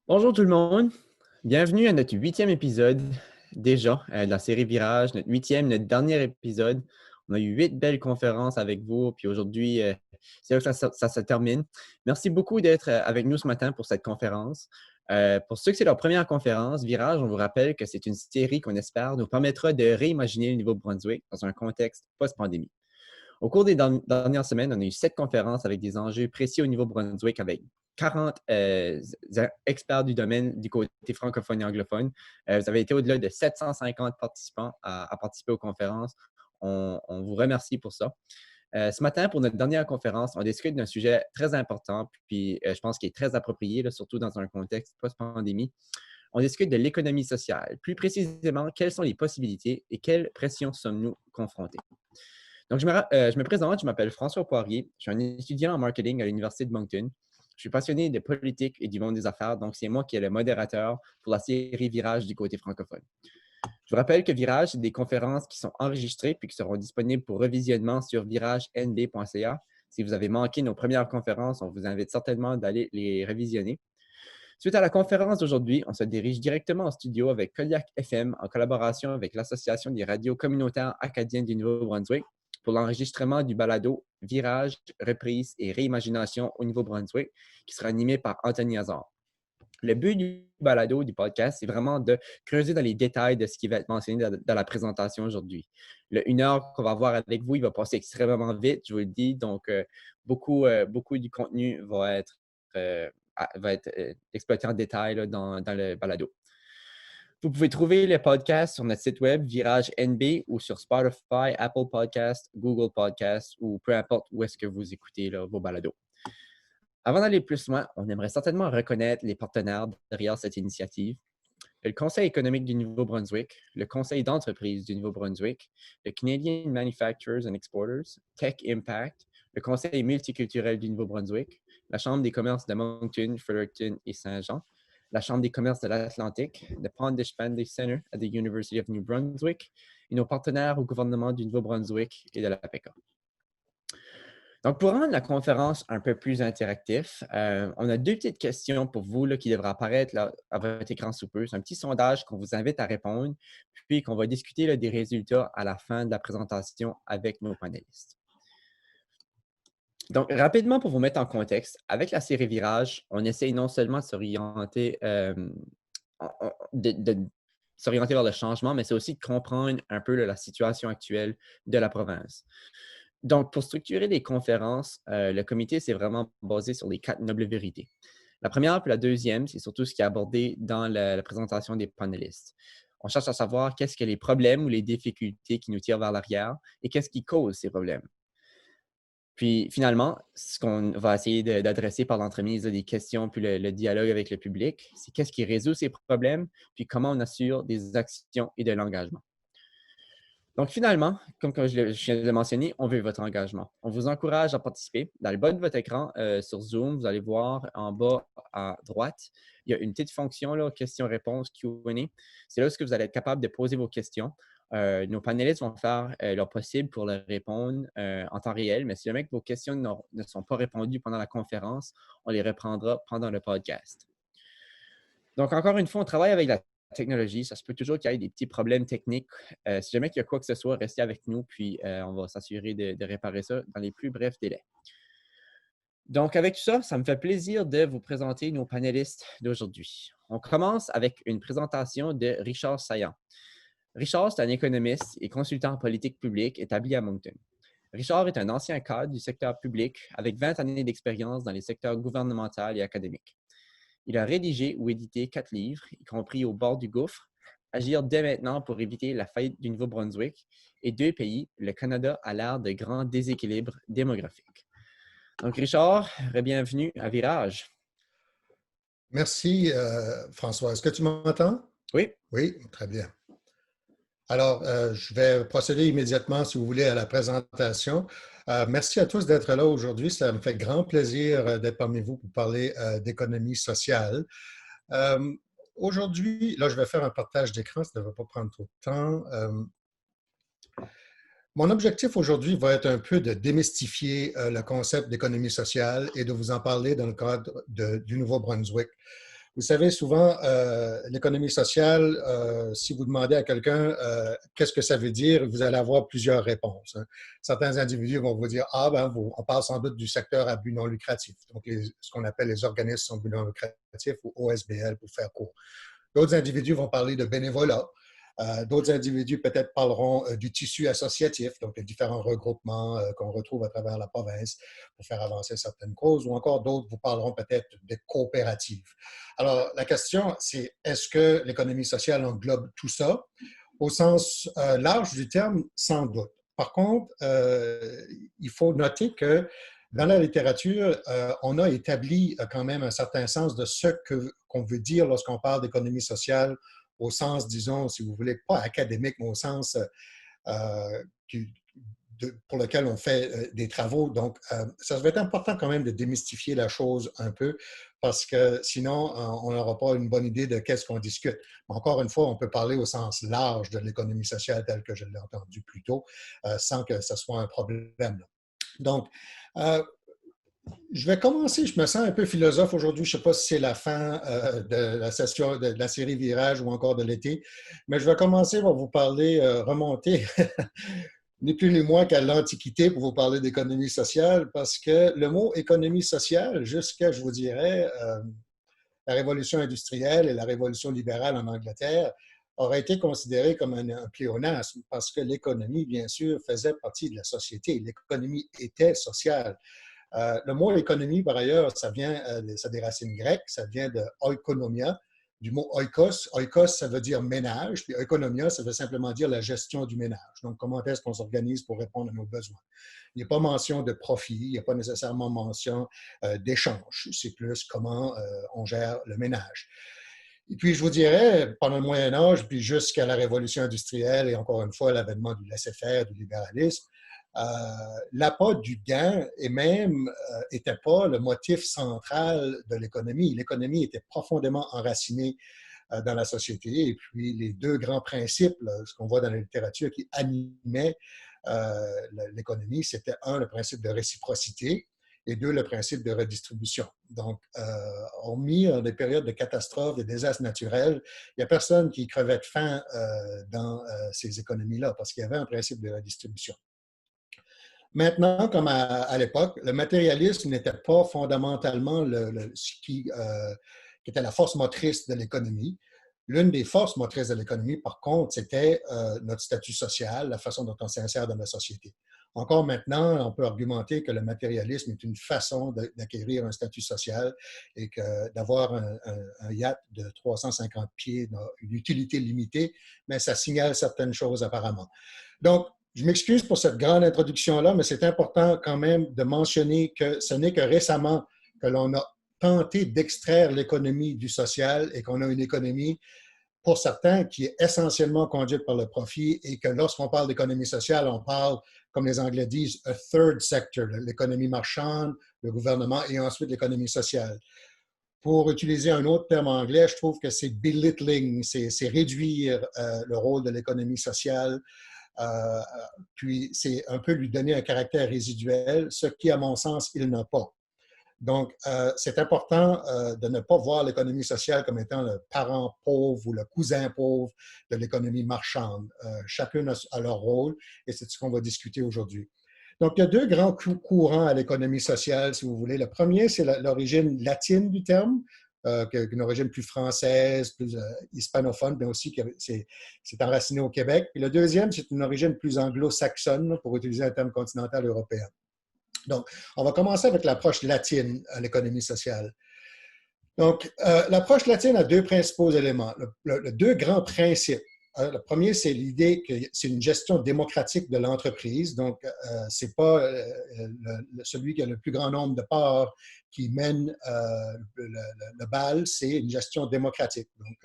Bonjour tout le monde, bienvenue à notre huitième épisode déjà de la série Virage, notre huitième, notre dernier épisode. On a eu 8 belles conférences avec vous, puis aujourd'hui, c'est là que ça se termine. Merci beaucoup d'être avec nous ce matin pour cette conférence. Pour ceux que c'est leur première conférence, Virage, on vous rappelle que c'est une série qu'on espère nous permettra de réimaginer le Nouveau-Brunswick dans un contexte post-pandémie. Au cours des dernières semaines, on a eu 7 conférences avec des enjeux précis au Nouveau-Brunswick avec 40 experts du domaine du côté francophone et anglophone. Vous avez été au-delà de 750 participants à participer aux conférences. On vous remercie pour ça. Ce matin, pour notre dernière conférence, on discute d'un sujet très important, puis je pense qu'il est très approprié, là, surtout dans un contexte post-pandémie. On discute de l'économie sociale. Plus précisément, quelles sont les possibilités et quelles pressions sommes-nous confrontés? Donc, je me présente, je m'appelle François Poirier. Je suis un étudiant en marketing à l'Université de Moncton. Je suis passionné de politique et du monde des affaires, donc c'est moi qui est le modérateur pour la série Virage du côté francophone. Je vous rappelle que Virage, c'est des conférences qui sont enregistrées puis qui seront disponibles pour revisionnement sur viragenb.ca. Si vous avez manqué nos premières conférences, on vous invite certainement d'aller les revisionner. Suite à la conférence d'aujourd'hui, on se dirige directement en studio avec Kodiak FM en collaboration avec l'Association des radios communautaires acadiennes du Nouveau-Brunswick pour l'enregistrement du balado Virage, reprise et réimagination au Nouveau-Brunswick qui sera animé par Anthony Hazard. Le but du balado, du podcast, c'est vraiment de creuser dans les détails de ce qui va être mentionné dans la présentation aujourd'hui. Le 1 heure qu'on va voir avec vous, il va passer extrêmement vite, je vous le dis. Donc, beaucoup du contenu euh, va être exploité en détail là, dans le balado. Vous pouvez trouver le podcast sur notre site web Virage NB ou sur Spotify, Apple Podcast, Google Podcast ou peu importe où est-ce que vous écoutez là, vos balados. Avant d'aller plus loin, on aimerait certainement reconnaître les partenaires derrière cette initiative. Le Conseil économique du Nouveau-Brunswick, le Conseil d'entreprise du Nouveau-Brunswick, le Canadian Manufacturers and Exporters, Tech Impact, le Conseil multiculturel du Nouveau-Brunswick, la Chambre des commerces de Moncton, Fredericton et Saint-Jean, la Chambre des commerces de l'Atlantique, le Pondish Pandy Center at the University of New Brunswick et nos partenaires au gouvernement du Nouveau-Brunswick et de la PECA. Donc, pour rendre la conférence un peu plus interactive, on a 2 petites questions pour vous là, qui devraient apparaître là, à votre écran sous peu. C'est un petit sondage qu'on vous invite à répondre, puis qu'on va discuter là, des résultats à la fin de la présentation avec nos panélistes. Donc, rapidement, pour vous mettre en contexte, avec la série Virage, on essaye non seulement de s'orienter s'orienter vers le changement, mais c'est aussi de comprendre un peu là, la situation actuelle de la province. Donc, pour structurer les conférences, le comité s'est vraiment basé sur les 4 nobles vérités. La première puis la deuxième, c'est surtout ce qui est abordé dans la présentation des panélistes. On cherche à savoir qu'est-ce que les problèmes ou les difficultés qui nous tirent vers l'arrière et qu'est-ce qui cause ces problèmes. Puis finalement, ce qu'on va essayer d'adresser par l'entremise des questions puis le dialogue avec le public, c'est qu'est-ce qui résout ces problèmes, puis comment on assure des actions et de l'engagement. Donc, finalement, comme je viens de le mentionner, on veut votre engagement. On vous encourage à participer. Dans le bas de votre écran, sur Zoom, vous allez voir en bas à droite, il y a une petite fonction, là, questions-réponses, Q&A. C'est là où vous allez être capable de poser vos questions. Nos panélistes vont faire leur possible pour leur répondre en temps réel, mais si jamais que vos questions ne sont pas répondues pendant la conférence, on les reprendra pendant le podcast. Donc, encore une fois, on travaille avec la technologie. Ça se peut toujours qu'il y ait des petits problèmes techniques. Si jamais il y a quoi que ce soit, restez avec nous, puis on va s'assurer de réparer ça dans les plus brefs délais. Donc, avec tout ça, ça me fait plaisir de vous présenter nos panélistes d'aujourd'hui. On commence avec une présentation de Richard Saillant. Richard, c'est un économiste et consultant en politique publique établi à Moncton. Richard est un ancien cadre du secteur public avec 20 années d'expérience dans les secteurs gouvernemental et académiques. Il a rédigé ou édité 4 livres, y compris Au bord du gouffre, Agir dès maintenant pour éviter la faillite du Nouveau-Brunswick, et 2 pays, le Canada à l'ère de grands déséquilibres démographiques. Donc, Richard, bienvenue à Virage. Merci, François. Est-ce que tu m'entends? Oui. Oui, très bien. Alors, je vais procéder immédiatement, si vous voulez, à la présentation. Merci à tous d'être là aujourd'hui. Ça me fait grand plaisir d'être parmi vous pour parler d'économie sociale. Aujourd'hui, là, je vais faire un partage d'écran, ça ne devrait pas prendre trop de temps. Mon objectif aujourd'hui va être un peu de démystifier le concept d'économie sociale et de vous en parler dans le cadre du Nouveau-Brunswick. Vous savez, souvent, l'économie sociale, si vous demandez à quelqu'un qu'est-ce que ça veut dire, vous allez avoir plusieurs réponses, hein. Certains individus vont vous dire, ah ben, on parle sans doute du secteur à but non lucratif, donc ce qu'on appelle les organismes sans but non lucratif ou OSBL pour faire court. D'autres individus vont parler de bénévolat. D'autres individus peut-être parleront du tissu associatif, donc les différents regroupements qu'on retrouve à travers la province pour faire avancer certaines causes, ou encore d'autres vous parleront peut-être des coopératives. Alors, la question, c'est est-ce que l'économie sociale englobe tout ça? Au sens large du terme, sans doute. Par contre, il faut noter que dans la littérature, on a établi quand même un certain sens de ce qu'on veut dire lorsqu'on parle d'économie sociale au sens, disons, si vous voulez, pas académique, mais au sens pour lequel on fait des travaux. Donc, ça va être important quand même de démystifier la chose un peu parce que sinon, on n'aura pas une bonne idée de qu'est-ce qu'on discute. Mais encore une fois, on peut parler au sens large de l'économie sociale telle que je l'ai entendu plus tôt, sans que ce soit un problème. Donc, je vais commencer, je me sens un peu philosophe aujourd'hui, je ne sais pas si c'est la fin de la session de la série Virage ou encore de l'été, mais je vais commencer par vous parler, remonter ni plus ni moins qu'à l'Antiquité pour vous parler d'économie sociale, parce que le mot économie sociale, jusqu'à, je vous dirais, la révolution industrielle et la révolution libérale en Angleterre, aurait été considéré comme un pléonasme, parce que l'économie, bien sûr, faisait partie de la société. L'économie était sociale. Le mot économie, par ailleurs, ça vient ça des racines grecques, ça vient de oikonomia, du mot oikos. Oikos, ça veut dire ménage, puis oikonomia, ça veut simplement dire la gestion du ménage. Donc, comment est-ce qu'on s'organise pour répondre à nos besoins? Il n'y a pas mention de profit, il n'y a pas nécessairement mention d'échange. C'est plus comment on gère le ménage. Et puis, je vous dirais, pendant le Moyen Âge, puis jusqu'à la Révolution industrielle et encore une fois, l'avènement du laisser-faire, du libéralisme, l'appât du gain et même n'était pas le motif central de l'économie. L'économie était profondément enracinée dans la société. Et puis, les deux grands principes, là, ce qu'on voit dans la littérature qui animaient l'économie, c'était un, le principe de réciprocité, et deux, le principe de redistribution. Donc, hormis des périodes de catastrophes, de désastres naturels, il n'y a personne qui crevait de faim dans ces économies-là parce qu'il y avait un principe de redistribution. Maintenant, comme à l'époque, le matérialisme n'était pas fondamentalement ce qui était la force motrice de l'économie. L'une des forces motrices de l'économie, par contre, c'était notre statut social, la façon dont on s'insère dans la société. Encore maintenant, on peut argumenter que le matérialisme est une façon d'acquérir un statut social et que d'avoir un yacht de 350 pieds n'a une utilité limitée, mais ça signale certaines choses apparemment. Donc, je m'excuse pour cette grande introduction-là, mais c'est important quand même de mentionner que ce n'est que récemment que l'on a tenté d'extraire l'économie du social et qu'on a une économie, pour certains, qui est essentiellement conduite par le profit et que lorsqu'on parle d'économie sociale, on parle, comme les Anglais disent, a third sector, l'économie marchande, le gouvernement et ensuite l'économie sociale. Pour utiliser un autre terme anglais, je trouve que c'est belittling, c'est réduire le rôle de l'économie sociale. Puis c'est un peu lui donner un caractère résiduel, ce qui, à mon sens, il n'a pas. Donc, c'est important de ne pas voir l'économie sociale comme étant le parent pauvre ou le cousin pauvre de l'économie marchande. Chacun a leur rôle et c'est ce qu'on va discuter aujourd'hui. Donc, il y a deux grands courants à l'économie sociale, si vous voulez. Le premier, c'est l'origine latine du terme, une origine plus française, plus hispanophone, mais aussi c'est enraciné au Québec. Et le deuxième, c'est une origine plus anglo-saxonne, pour utiliser un terme continental européen. Donc, on va commencer avec l'approche latine à l'économie sociale. Donc, l'approche latine a deux principaux éléments, deux grands principes. Le premier, c'est l'idée que c'est une gestion démocratique de l'entreprise. Donc, ce n'est pas celui qui a le plus grand nombre de parts qui mène le bal, c'est une gestion démocratique. Donc,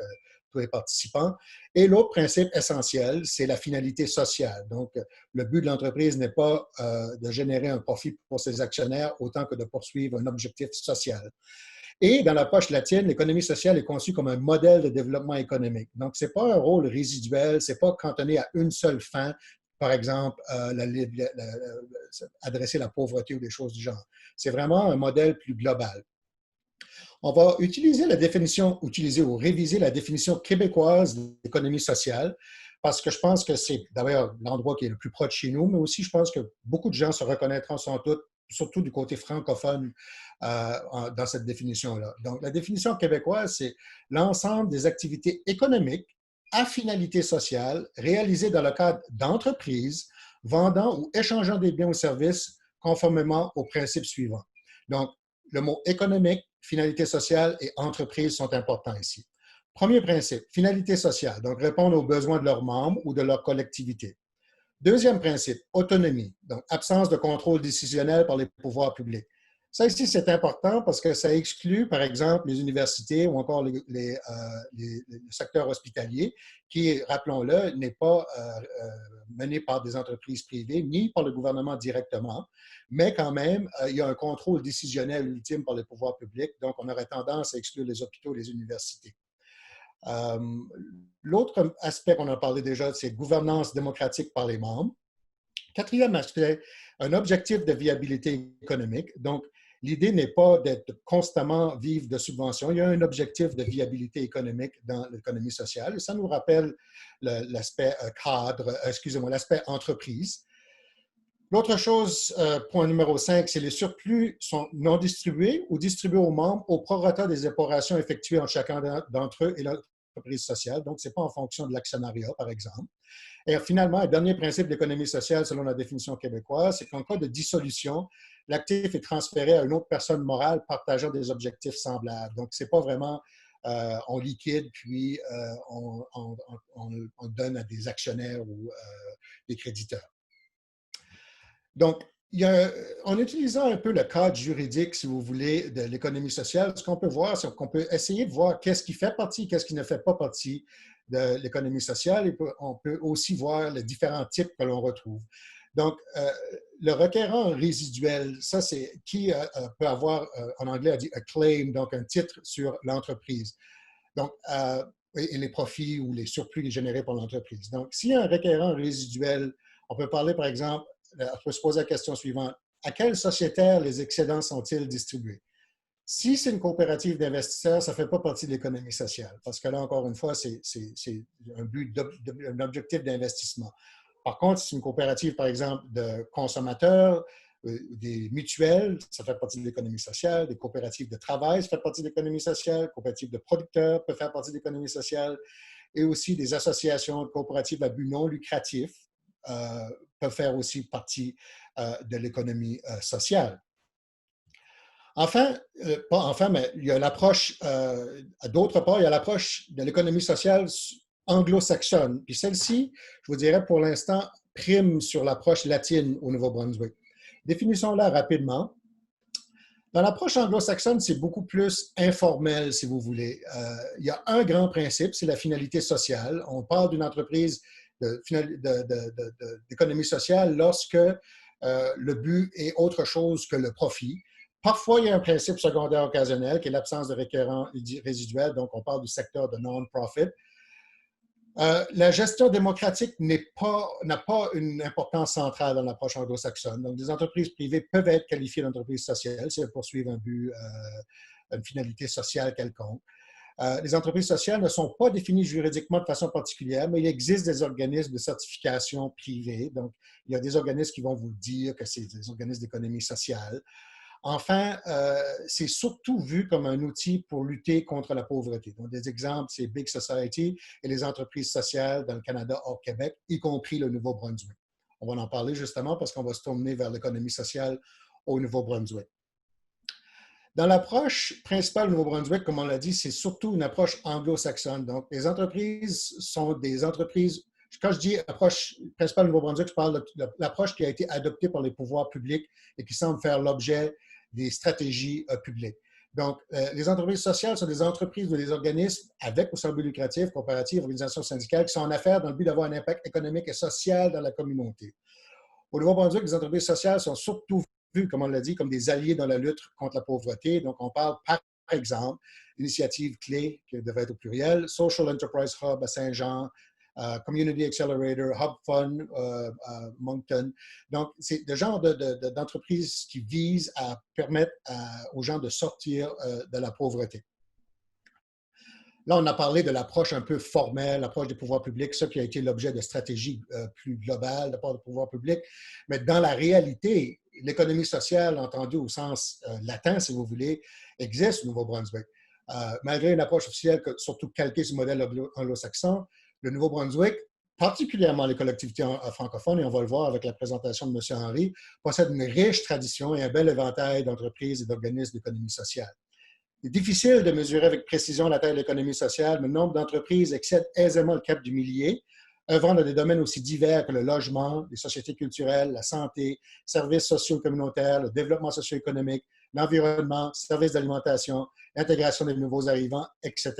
tous les participants. Et l'autre principe essentiel, c'est la finalité sociale. Donc, le but de l'entreprise n'est pas de générer un profit pour ses actionnaires autant que de poursuivre un objectif social. Et dans l'approche latine, l'économie sociale est conçue comme un modèle de développement économique. Donc, ce n'est pas un rôle résiduel, ce n'est pas cantonné à une seule fin, par exemple, adresser la pauvreté ou des choses du genre. C'est vraiment un modèle plus global. On va utiliser la définition, utiliser ou réviser la définition québécoise d'économie sociale, parce que je pense que c'est d'ailleurs l'endroit qui est le plus proche de chez nous, mais aussi je pense que beaucoup de gens se reconnaîtront sans doute, surtout du côté francophone, dans cette définition-là. Donc, la définition québécoise, c'est l'ensemble des activités économiques à finalité sociale réalisées dans le cadre d'entreprises vendant ou échangeant des biens ou services conformément aux principes suivants. Donc, le mot économique, finalité sociale et entreprise sont importants ici. Premier principe, finalité sociale, donc répondre aux besoins de leurs membres ou de leur collectivité. Deuxième principe, autonomie, donc absence de contrôle décisionnel par les pouvoirs publics. Ça ici, c'est important parce que ça exclut, par exemple, les universités ou encore le secteur hospitalier qui, rappelons-le, n'est pas mené par des entreprises privées ni par le gouvernement directement, mais quand même, il y a un contrôle décisionnel ultime par les pouvoirs publics, donc on aurait tendance à exclure les hôpitaux et les universités. L'autre aspect qu'on a parlé déjà, c'est gouvernance démocratique par les membres. Quatrième aspect, un objectif de viabilité économique. Donc, l'idée n'est pas d'être constamment vivre de subventions. Il y a un objectif de viabilité économique dans l'économie sociale. Et ça nous rappelle l'aspect cadre, excusez-moi, l'aspect entreprise. L'autre chose, point numéro 5, c'est les surplus sont non distribués ou distribués aux membres au prorata des opérations effectuées entre chacun d'entre eux et l'entreprise sociale. Donc, ce n'est pas en fonction de l'actionnariat, par exemple. Et finalement, un dernier principe de l'économie sociale, selon la définition québécoise, c'est qu'en cas de dissolution, l'actif est transféré à une autre personne morale partageant des objectifs semblables. Donc, ce n'est pas vraiment on liquide, puis on donne à des actionnaires ou des créditeurs. Donc, en utilisant un peu le cadre juridique, si vous voulez, de l'économie sociale, ce qu'on peut voir, c'est qu'on peut essayer de voir qu'est-ce qui fait partie, qu'est-ce qui ne fait pas partie de l'économie sociale. Et on peut aussi voir les différents types que l'on retrouve. Donc, le requérant résiduel, ça, c'est qui peut avoir, en anglais, on dit a claim, donc un titre sur l'entreprise. Donc, et les profits ou les surplus générés par l'entreprise. Donc, s'il y a un requérant résiduel, on peut parler, par exemple, on peut se poser la question suivante. À quel sociétaire les excédents sont-ils distribués? Si c'est une coopérative d'investisseurs, ça ne fait pas partie de l'économie sociale, parce que là, encore une fois, c'est un objectif d'investissement. Par contre, si c'est une coopérative, par exemple, de consommateurs, des mutuelles, ça fait partie de l'économie sociale, des coopératives de travail, ça fait partie de l'économie sociale, coopératives de producteurs peuvent faire partie de l'économie sociale, et aussi des associations coopératives à but non lucratif peuvent faire aussi partie de l'économie sociale. Enfin, pas enfin, mais il y a l'approche, d'autre part, il y a l'approche de l'économie sociale anglo-saxonne. Puis celle-ci, je vous dirais pour l'instant, prime sur l'approche latine au Nouveau-Brunswick. Définissons-la rapidement. Dans l'approche anglo-saxonne, c'est beaucoup plus informel, si vous voulez. Il y a un grand principe, c'est la finalité sociale. On parle d'une entreprise d'économie sociale lorsque le but est autre chose que le profit. Parfois, il y a un principe secondaire occasionnel qui est l'absence de requérants résiduels, donc on parle du secteur de non-profit. La gestion démocratique n'a pas une importance centrale dans l'approche anglo-saxonne. Donc, des entreprises privées peuvent être qualifiées d'entreprises sociales si elles poursuivent un but, une finalité sociale quelconque. Les entreprises sociales ne sont pas définies juridiquement de façon particulière, mais il existe des organismes de certification privés. Donc, il y a des organismes qui vont vous dire que c'est des organismes d'économie sociale. Enfin, c'est surtout vu comme un outil pour lutter contre la pauvreté. Donc, des exemples, c'est Big Society et les entreprises sociales dans le Canada hors Québec, y compris le Nouveau-Brunswick. On va en parler justement parce qu'on va se tourner vers l'économie sociale au Nouveau-Brunswick. Dans l'approche principale du Nouveau-Brunswick, comme on l'a dit, c'est surtout une approche anglo-saxonne. Donc, les entreprises sont des entreprises. Quand je dis approche principale du Nouveau-Brunswick, je parle de l'approche qui a été adoptée par les pouvoirs publics et qui semble faire l'objet des stratégies publiques. Donc, les entreprises sociales sont des entreprises ou des organismes avec ou sans but lucratif, coopératives, organisations syndicales qui sont en affaires dans le but d'avoir un impact économique et social dans la communauté. Au Nouveau-Brunswick, les entreprises sociales sont surtout vues, comme on l'a dit, comme des alliés dans la lutte contre la pauvreté. Donc, on parle, par exemple, l'initiative clé, qui devrait être au pluriel, Social Enterprise Hub à Saint-Jean, Community Accelerator, Hub Fund, Moncton. Donc, c'est le genre d'entreprise qui vise à permettre aux gens de sortir de la pauvreté. Là, on a parlé de l'approche un peu formelle, l'approche des pouvoirs publics, ça qui a été l'objet de stratégies plus globales de la part des pouvoirs publics. Mais dans la réalité, l'économie sociale, entendue au sens latin, si vous voulez, existe au Nouveau-Brunswick. Malgré une approche officielle surtout calquée sur le modèle anglo-saxon, le Nouveau-Brunswick, particulièrement les collectivités francophones, et on va le voir avec la présentation de M. Henry, possède une riche tradition et un bel éventail d'entreprises et d'organismes d'économie sociale. Il est difficile de mesurer avec précision la taille de l'économie sociale, mais le nombre d'entreprises excède aisément le cap du millier, œuvrant dans des domaines aussi divers que le logement, les sociétés culturelles, la santé, services sociaux communautaires, le développement socio-économique, l'environnement, services d'alimentation, l'intégration des nouveaux arrivants, etc.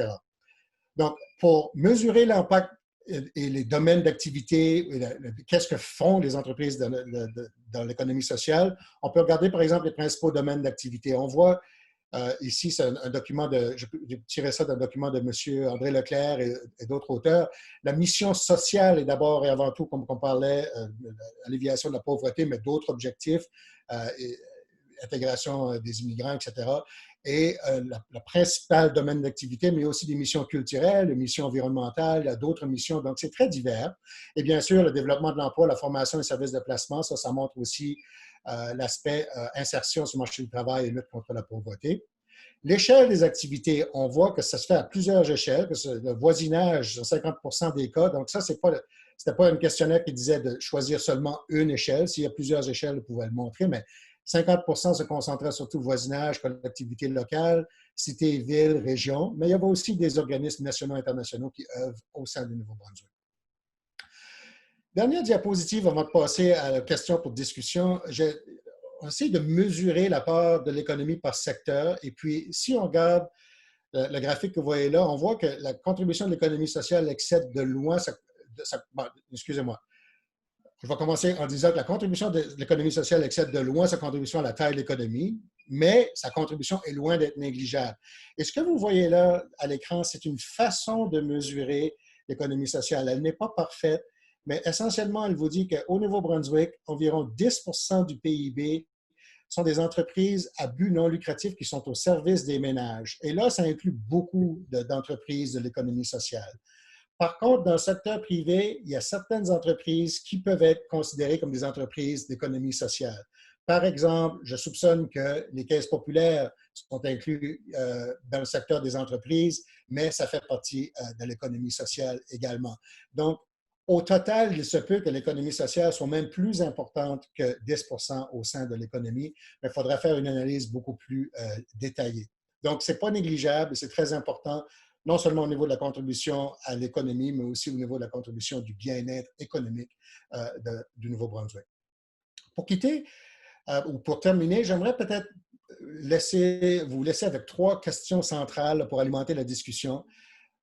Donc, pour mesurer l'impact et les domaines d'activité, qu'est-ce que font les entreprises dans l'économie sociale, on peut regarder, par exemple, les principaux domaines d'activité. On voit ici, c'est un document j'ai tiré ça d'un document de M. André Leclerc et d'autres auteurs. La mission sociale est d'abord et avant tout, comme on parlait, l'alléviation de la pauvreté, mais d'autres objectifs, intégration des immigrants, etc. Et la principale domaine d'activité, mais aussi des missions culturelles, des missions environnementales, il y a d'autres missions, donc c'est très divers. Et bien sûr, le développement de l'emploi, la formation et services de placement, ça montre aussi l'aspect insertion sur le marché du travail et lutte contre la pauvreté. L'échelle des activités, on voit que ça se fait à plusieurs échelles, que le voisinage, dans 50% des cas, donc ça, c'était pas un questionnaire qui disait de choisir seulement une échelle. S'il y a plusieurs échelles, vous pouvez le montrer, mais 50% se concentrait surtout le voisinage, collectivités locales, cités, villes, régions, mais il y avait aussi des organismes nationaux et internationaux qui œuvrent au sein du Nouveau-Brunswick. Dernière diapositive avant de passer à la question pour discussion. On essaie de mesurer la part de l'économie par secteur. Et puis, si on regarde le graphique que vous voyez là, on voit que la contribution de l'économie sociale excède de loin excusez-moi. Je vais commencer en disant que la contribution de l'économie sociale excède de loin sa contribution à la taille de l'économie, mais sa contribution est loin d'être négligeable. Et ce que vous voyez là à l'écran, c'est une façon de mesurer l'économie sociale. Elle n'est pas parfaite, mais essentiellement, elle vous dit qu'au Nouveau-Brunswick, environ 10% du PIB sont des entreprises à but non lucratif qui sont au service des ménages. Et là, ça inclut beaucoup d'entreprises de l'économie sociale. Par contre, dans le secteur privé, il y a certaines entreprises qui peuvent être considérées comme des entreprises d'économie sociale. Par exemple, je soupçonne que les caisses populaires sont incluses dans le secteur des entreprises, mais ça fait partie de l'économie sociale également. Donc, au total, il se peut que l'économie sociale soit même plus importante que 10% au sein de l'économie, mais il faudrait faire une analyse beaucoup plus détaillée. Donc, ce n'est pas négligeable et c'est très important, non seulement au niveau de la contribution à l'économie, mais aussi au niveau de la contribution du bien-être économique du Nouveau-Brunswick. Pour quitter, ou pour terminer, j'aimerais peut-être vous laisser avec 3 questions centrales pour alimenter la discussion.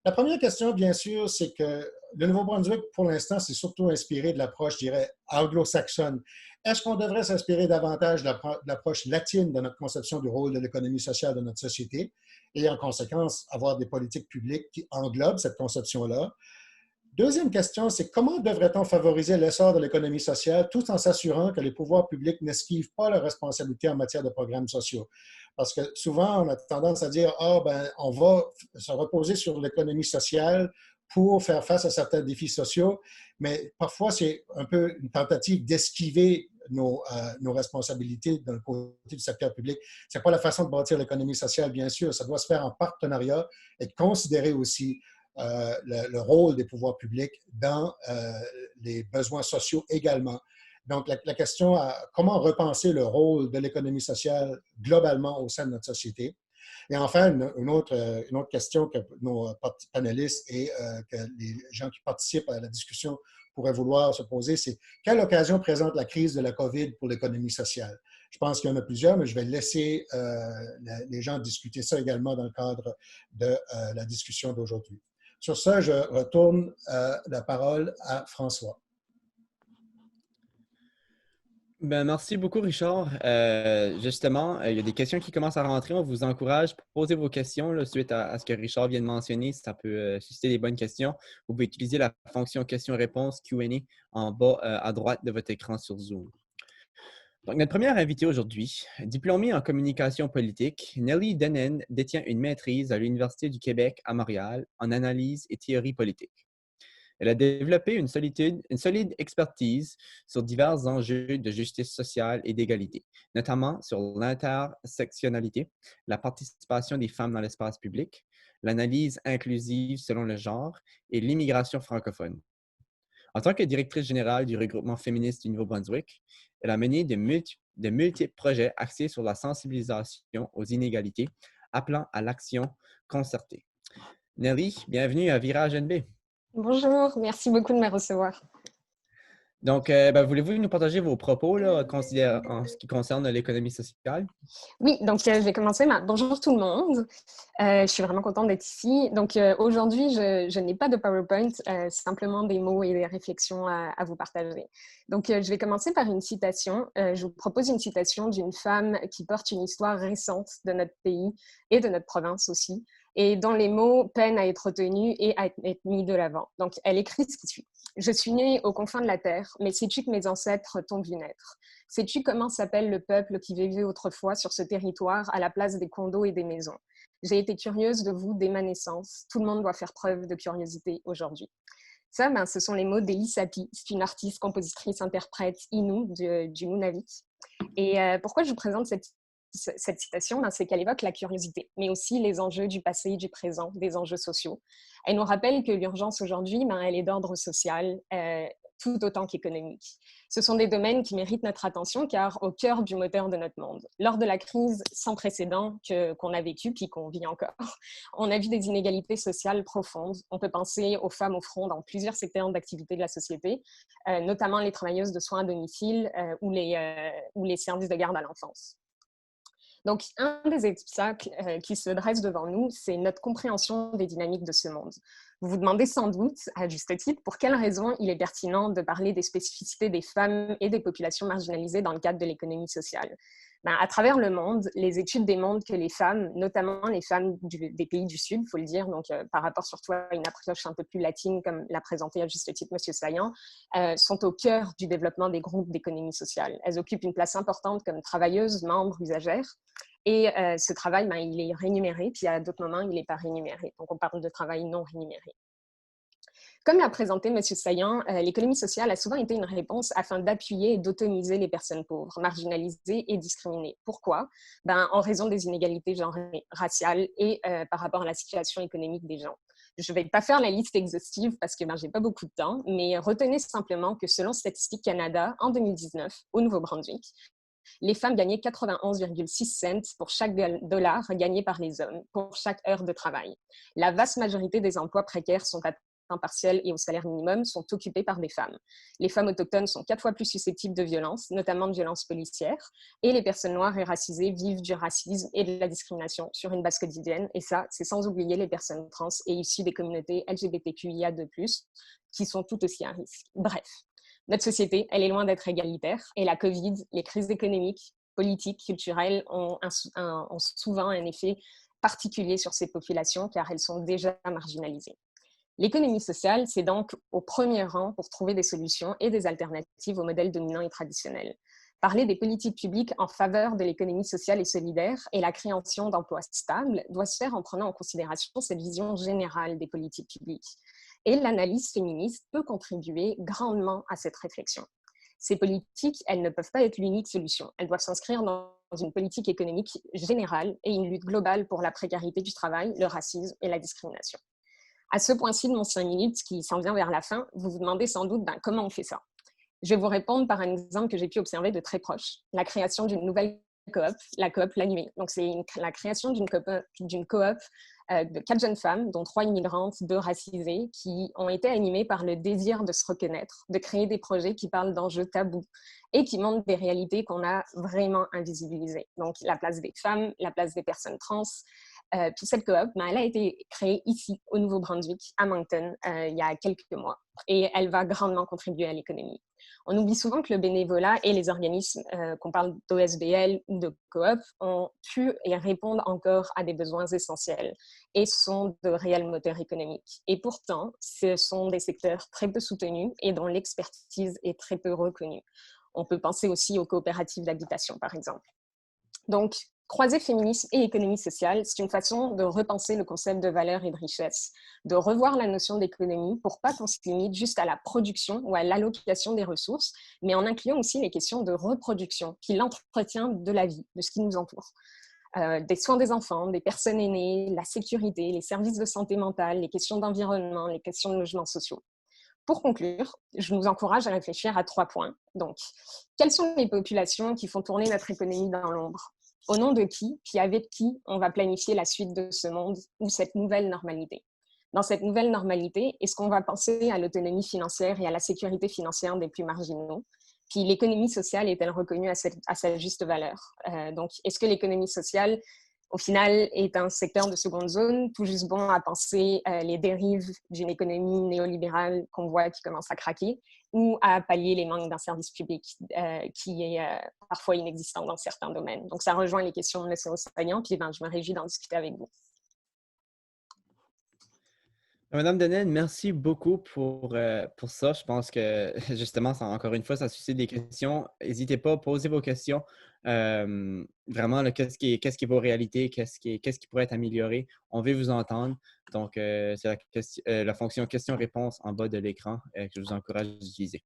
La première question, bien sûr, c'est que le Nouveau-Brunswick, pour l'instant, c'est surtout inspiré de l'approche, je dirais, anglo-saxonne. Est-ce qu'on devrait s'inspirer davantage de l'approche latine dans notre conception du rôle de l'économie sociale de notre société et, en conséquence, avoir des politiques publiques qui englobent cette conception-là? Deuxième question, c'est comment devrait-on favoriser l'essor de l'économie sociale tout en s'assurant que les pouvoirs publics n'esquivent pas leurs responsabilités en matière de programmes sociaux? Parce que souvent, on a tendance à dire, on va se reposer sur l'économie sociale pour faire face à certains défis sociaux, mais parfois, c'est un peu une tentative d'esquiver nos responsabilités dans le côté du secteur public. Ce n'est pas la façon de bâtir l'économie sociale, bien sûr. Ça doit se faire en partenariat et de considérer aussi le rôle des pouvoirs publics dans les besoins sociaux également. Donc, la question, comment repenser le rôle de l'économie sociale globalement au sein de notre société? Et enfin, une autre question que nos panélistes et que les gens qui participent à la discussion pourraient vouloir se poser, c'est quelle occasion présente la crise de la COVID pour l'économie sociale? Je pense qu'il y en a plusieurs, mais je vais laisser les gens discuter ça également dans le cadre de la discussion d'aujourd'hui. Sur ça, je retourne la parole à François. Ben, merci beaucoup, Richard. Justement, il y a des questions qui commencent à rentrer. On vous encourage pour poser vos questions là, suite à ce que Richard vient de mentionner. Ça peut susciter des bonnes questions. Vous pouvez utiliser la fonction questions-réponses Q&A en bas à droite de votre écran sur Zoom. Donc, notre première invitée aujourd'hui, diplômée en communication politique, Nelly Dennen détient une maîtrise à l'Université du Québec à Montréal en analyse et théorie politique. Elle a développé une solide expertise sur divers enjeux de justice sociale et d'égalité, notamment sur l'intersectionnalité, la participation des femmes dans l'espace public, l'analyse inclusive selon le genre et l'immigration francophone. En tant que directrice générale du regroupement féministe du Nouveau-Brunswick, elle a mené de multiples projets axés sur la sensibilisation aux inégalités, appelant à l'action concertée. Nelly, bienvenue à Virage NB. Bonjour, merci beaucoup de me recevoir. Donc, voulez-vous nous partager vos propos là, en ce qui concerne l'économie sociale? Oui, donc je vais commencer. Bonjour tout le monde. Je suis vraiment contente d'être ici. Donc aujourd'hui, je n'ai pas de PowerPoint, simplement des mots et des réflexions à vous partager. Donc je vais commencer par une citation. Je vous propose une citation d'une femme qui porte une histoire récente de notre pays et de notre province aussi, et dont les mots peinent à être retenus et à être mis de l'avant. Donc elle écrit ce qui suit. Je suis née aux confins de la terre, mais sais-tu que mes ancêtres t'ont vu naître? Sais-tu comment s'appelle le peuple qui vivait autrefois sur ce territoire à la place des condos et des maisons? J'ai été curieuse de vous dès ma naissance. Tout le monde doit faire preuve de curiosité aujourd'hui. Ça, ce sont les mots d'Elie Sapi. C'est une artiste, compositrice, interprète Innu du Nunavik. Et pourquoi je vous présente cette citation, c'est qu'elle évoque la curiosité, mais aussi les enjeux du passé et du présent, des enjeux sociaux. Elle nous rappelle que l'urgence aujourd'hui, elle est d'ordre social, tout autant qu'économique. Ce sont des domaines qui méritent notre attention, car au cœur du moteur de notre monde. Lors de la crise sans précédent qu'on a vécue, puis qu'on vit encore, on a vu des inégalités sociales profondes. On peut penser aux femmes au front dans plusieurs secteurs d'activité de la société, notamment les travailleuses de soins à domicile ou les services de garde à l'enfance. Donc, un des obstacles qui se dresse devant nous, c'est notre compréhension des dynamiques de ce monde. Vous vous demandez sans doute, à juste titre, pour quelles raisons il est pertinent de parler des spécificités des femmes et des populations marginalisées dans le cadre de l'économie sociale. À travers le monde, les études démontrent que les femmes, notamment les femmes des pays du Sud, il faut le dire, donc par rapport surtout à une approche un peu plus latine, comme l'a présenté à juste titre M. Saillant, sont au cœur du développement des groupes d'économie sociale. Elles occupent une place importante comme travailleuses, membres, usagères. Et ce travail, il est rémunéré, puis à d'autres moments, il n'est pas rémunéré. Donc, on parle de travail non rémunéré. Comme l'a présenté M. Saillant, l'économie sociale a souvent été une réponse afin d'appuyer et d'autonomiser les personnes pauvres, marginalisées et discriminées. Pourquoi? En raison des inégalités genrées, raciales et par rapport à la situation économique des gens. Je ne vais pas faire la liste exhaustive parce que je n'ai pas beaucoup de temps, mais retenez simplement que selon Statistique Canada, en 2019, au Nouveau-Brunswick, les femmes gagnaient 91,6 cents pour chaque dollar gagné par les hommes pour chaque heure de travail. La vaste majorité des emplois précaires sont à temps partiel et au salaire minimum sont occupés par des femmes. Les femmes autochtones sont 4 fois plus susceptibles de violences, notamment de violences policières, et les personnes noires et racisées vivent du racisme et de la discrimination sur une base quotidienne, et ça, c'est sans oublier les personnes trans et issues des communautés LGBTQIA+, qui sont tout aussi à risque. Bref. Notre société, elle est loin d'être égalitaire et la COVID, les crises économiques, politiques, culturelles ont souvent un effet particulier sur ces populations car elles sont déjà marginalisées. L'économie sociale, c'est donc au premier rang pour trouver des solutions et des alternatives aux modèles dominants et traditionnels. Parler des politiques publiques en faveur de l'économie sociale et solidaire et la création d'emplois stables doit se faire en prenant en considération cette vision générale des politiques publiques. Et l'analyse féministe peut contribuer grandement à cette réflexion. Ces politiques, elles ne peuvent pas être l'unique solution. Elles doivent s'inscrire dans une politique économique générale et une lutte globale pour la précarité du travail, le racisme et la discrimination. À ce point-ci de mon 5 minutes, qui s'en vient vers la fin, vous vous demandez sans doute comment on fait ça. Je vais vous répondre par un exemple que j'ai pu observer de très proche, la création d'une nouvelle coop, la coop La Nuée. Donc, c'est la création d'une coop de 4 jeunes femmes, dont 3 immigrantes, 2 racisées, qui ont été animées par le désir de se reconnaître, de créer des projets qui parlent d'enjeux tabous et qui montrent des réalités qu'on a vraiment invisibilisées. Donc, la place des femmes, la place des personnes trans, Puis cette coop, elle a été créée ici, au Nouveau-Brunswick, à Moncton, il y a quelques mois. Et elle va grandement contribuer à l'économie. On oublie souvent que le bénévolat et les organismes, qu'on parle d'OSBL ou de coop, ont pu et répondent encore à des besoins essentiels et sont de réels moteurs économiques. Et pourtant, ce sont des secteurs très peu soutenus et dont l'expertise est très peu reconnue. On peut penser aussi aux coopératives d'habitation, par exemple. Donc, croiser féminisme et économie sociale, c'est une façon de repenser le concept de valeur et de richesse, de revoir la notion d'économie pour pas qu'on se limite juste à la production ou à l'allocation des ressources, mais en incluant aussi les questions de reproduction, puis l'entretien de la vie, de ce qui nous entoure. Des soins des enfants, des personnes aînées, la sécurité, les services de santé mentale, les questions d'environnement, les questions de logements sociaux. Pour conclure, je nous encourage à réfléchir à 3 points. Donc, quelles sont les populations qui font tourner notre économie dans l'ombre? Au nom de qui, puis avec qui on va planifier la suite de ce monde ou cette nouvelle normalité? Dans cette nouvelle normalité, est-ce qu'on va penser à l'autonomie financière et à la sécurité financière des plus marginaux? Puis l'économie sociale est-elle reconnue à sa juste valeur? Donc, est-ce que l'économie sociale, au final, est un secteur de seconde zone, tout juste bon à penser les dérives d'une économie néolibérale qu'on voit qui commence à craquer, ou à pallier les manques d'un service public qui est parfois inexistant dans certains domaines. Donc, ça rejoint les questions de M. Rossagnan, puis je me réjouis d'en discuter avec vous. Madame Denel, merci beaucoup pour ça. Je pense que, justement, encore une fois, ça suscite des questions. N'hésitez pas à poser vos questions. Vraiment, là, qu'est-ce qui est vos réalités? Qu'est-ce qui pourrait être amélioré? On veut vous entendre. Donc, c'est la fonction question-réponse en bas de l'écran que je vous encourage d'utiliser.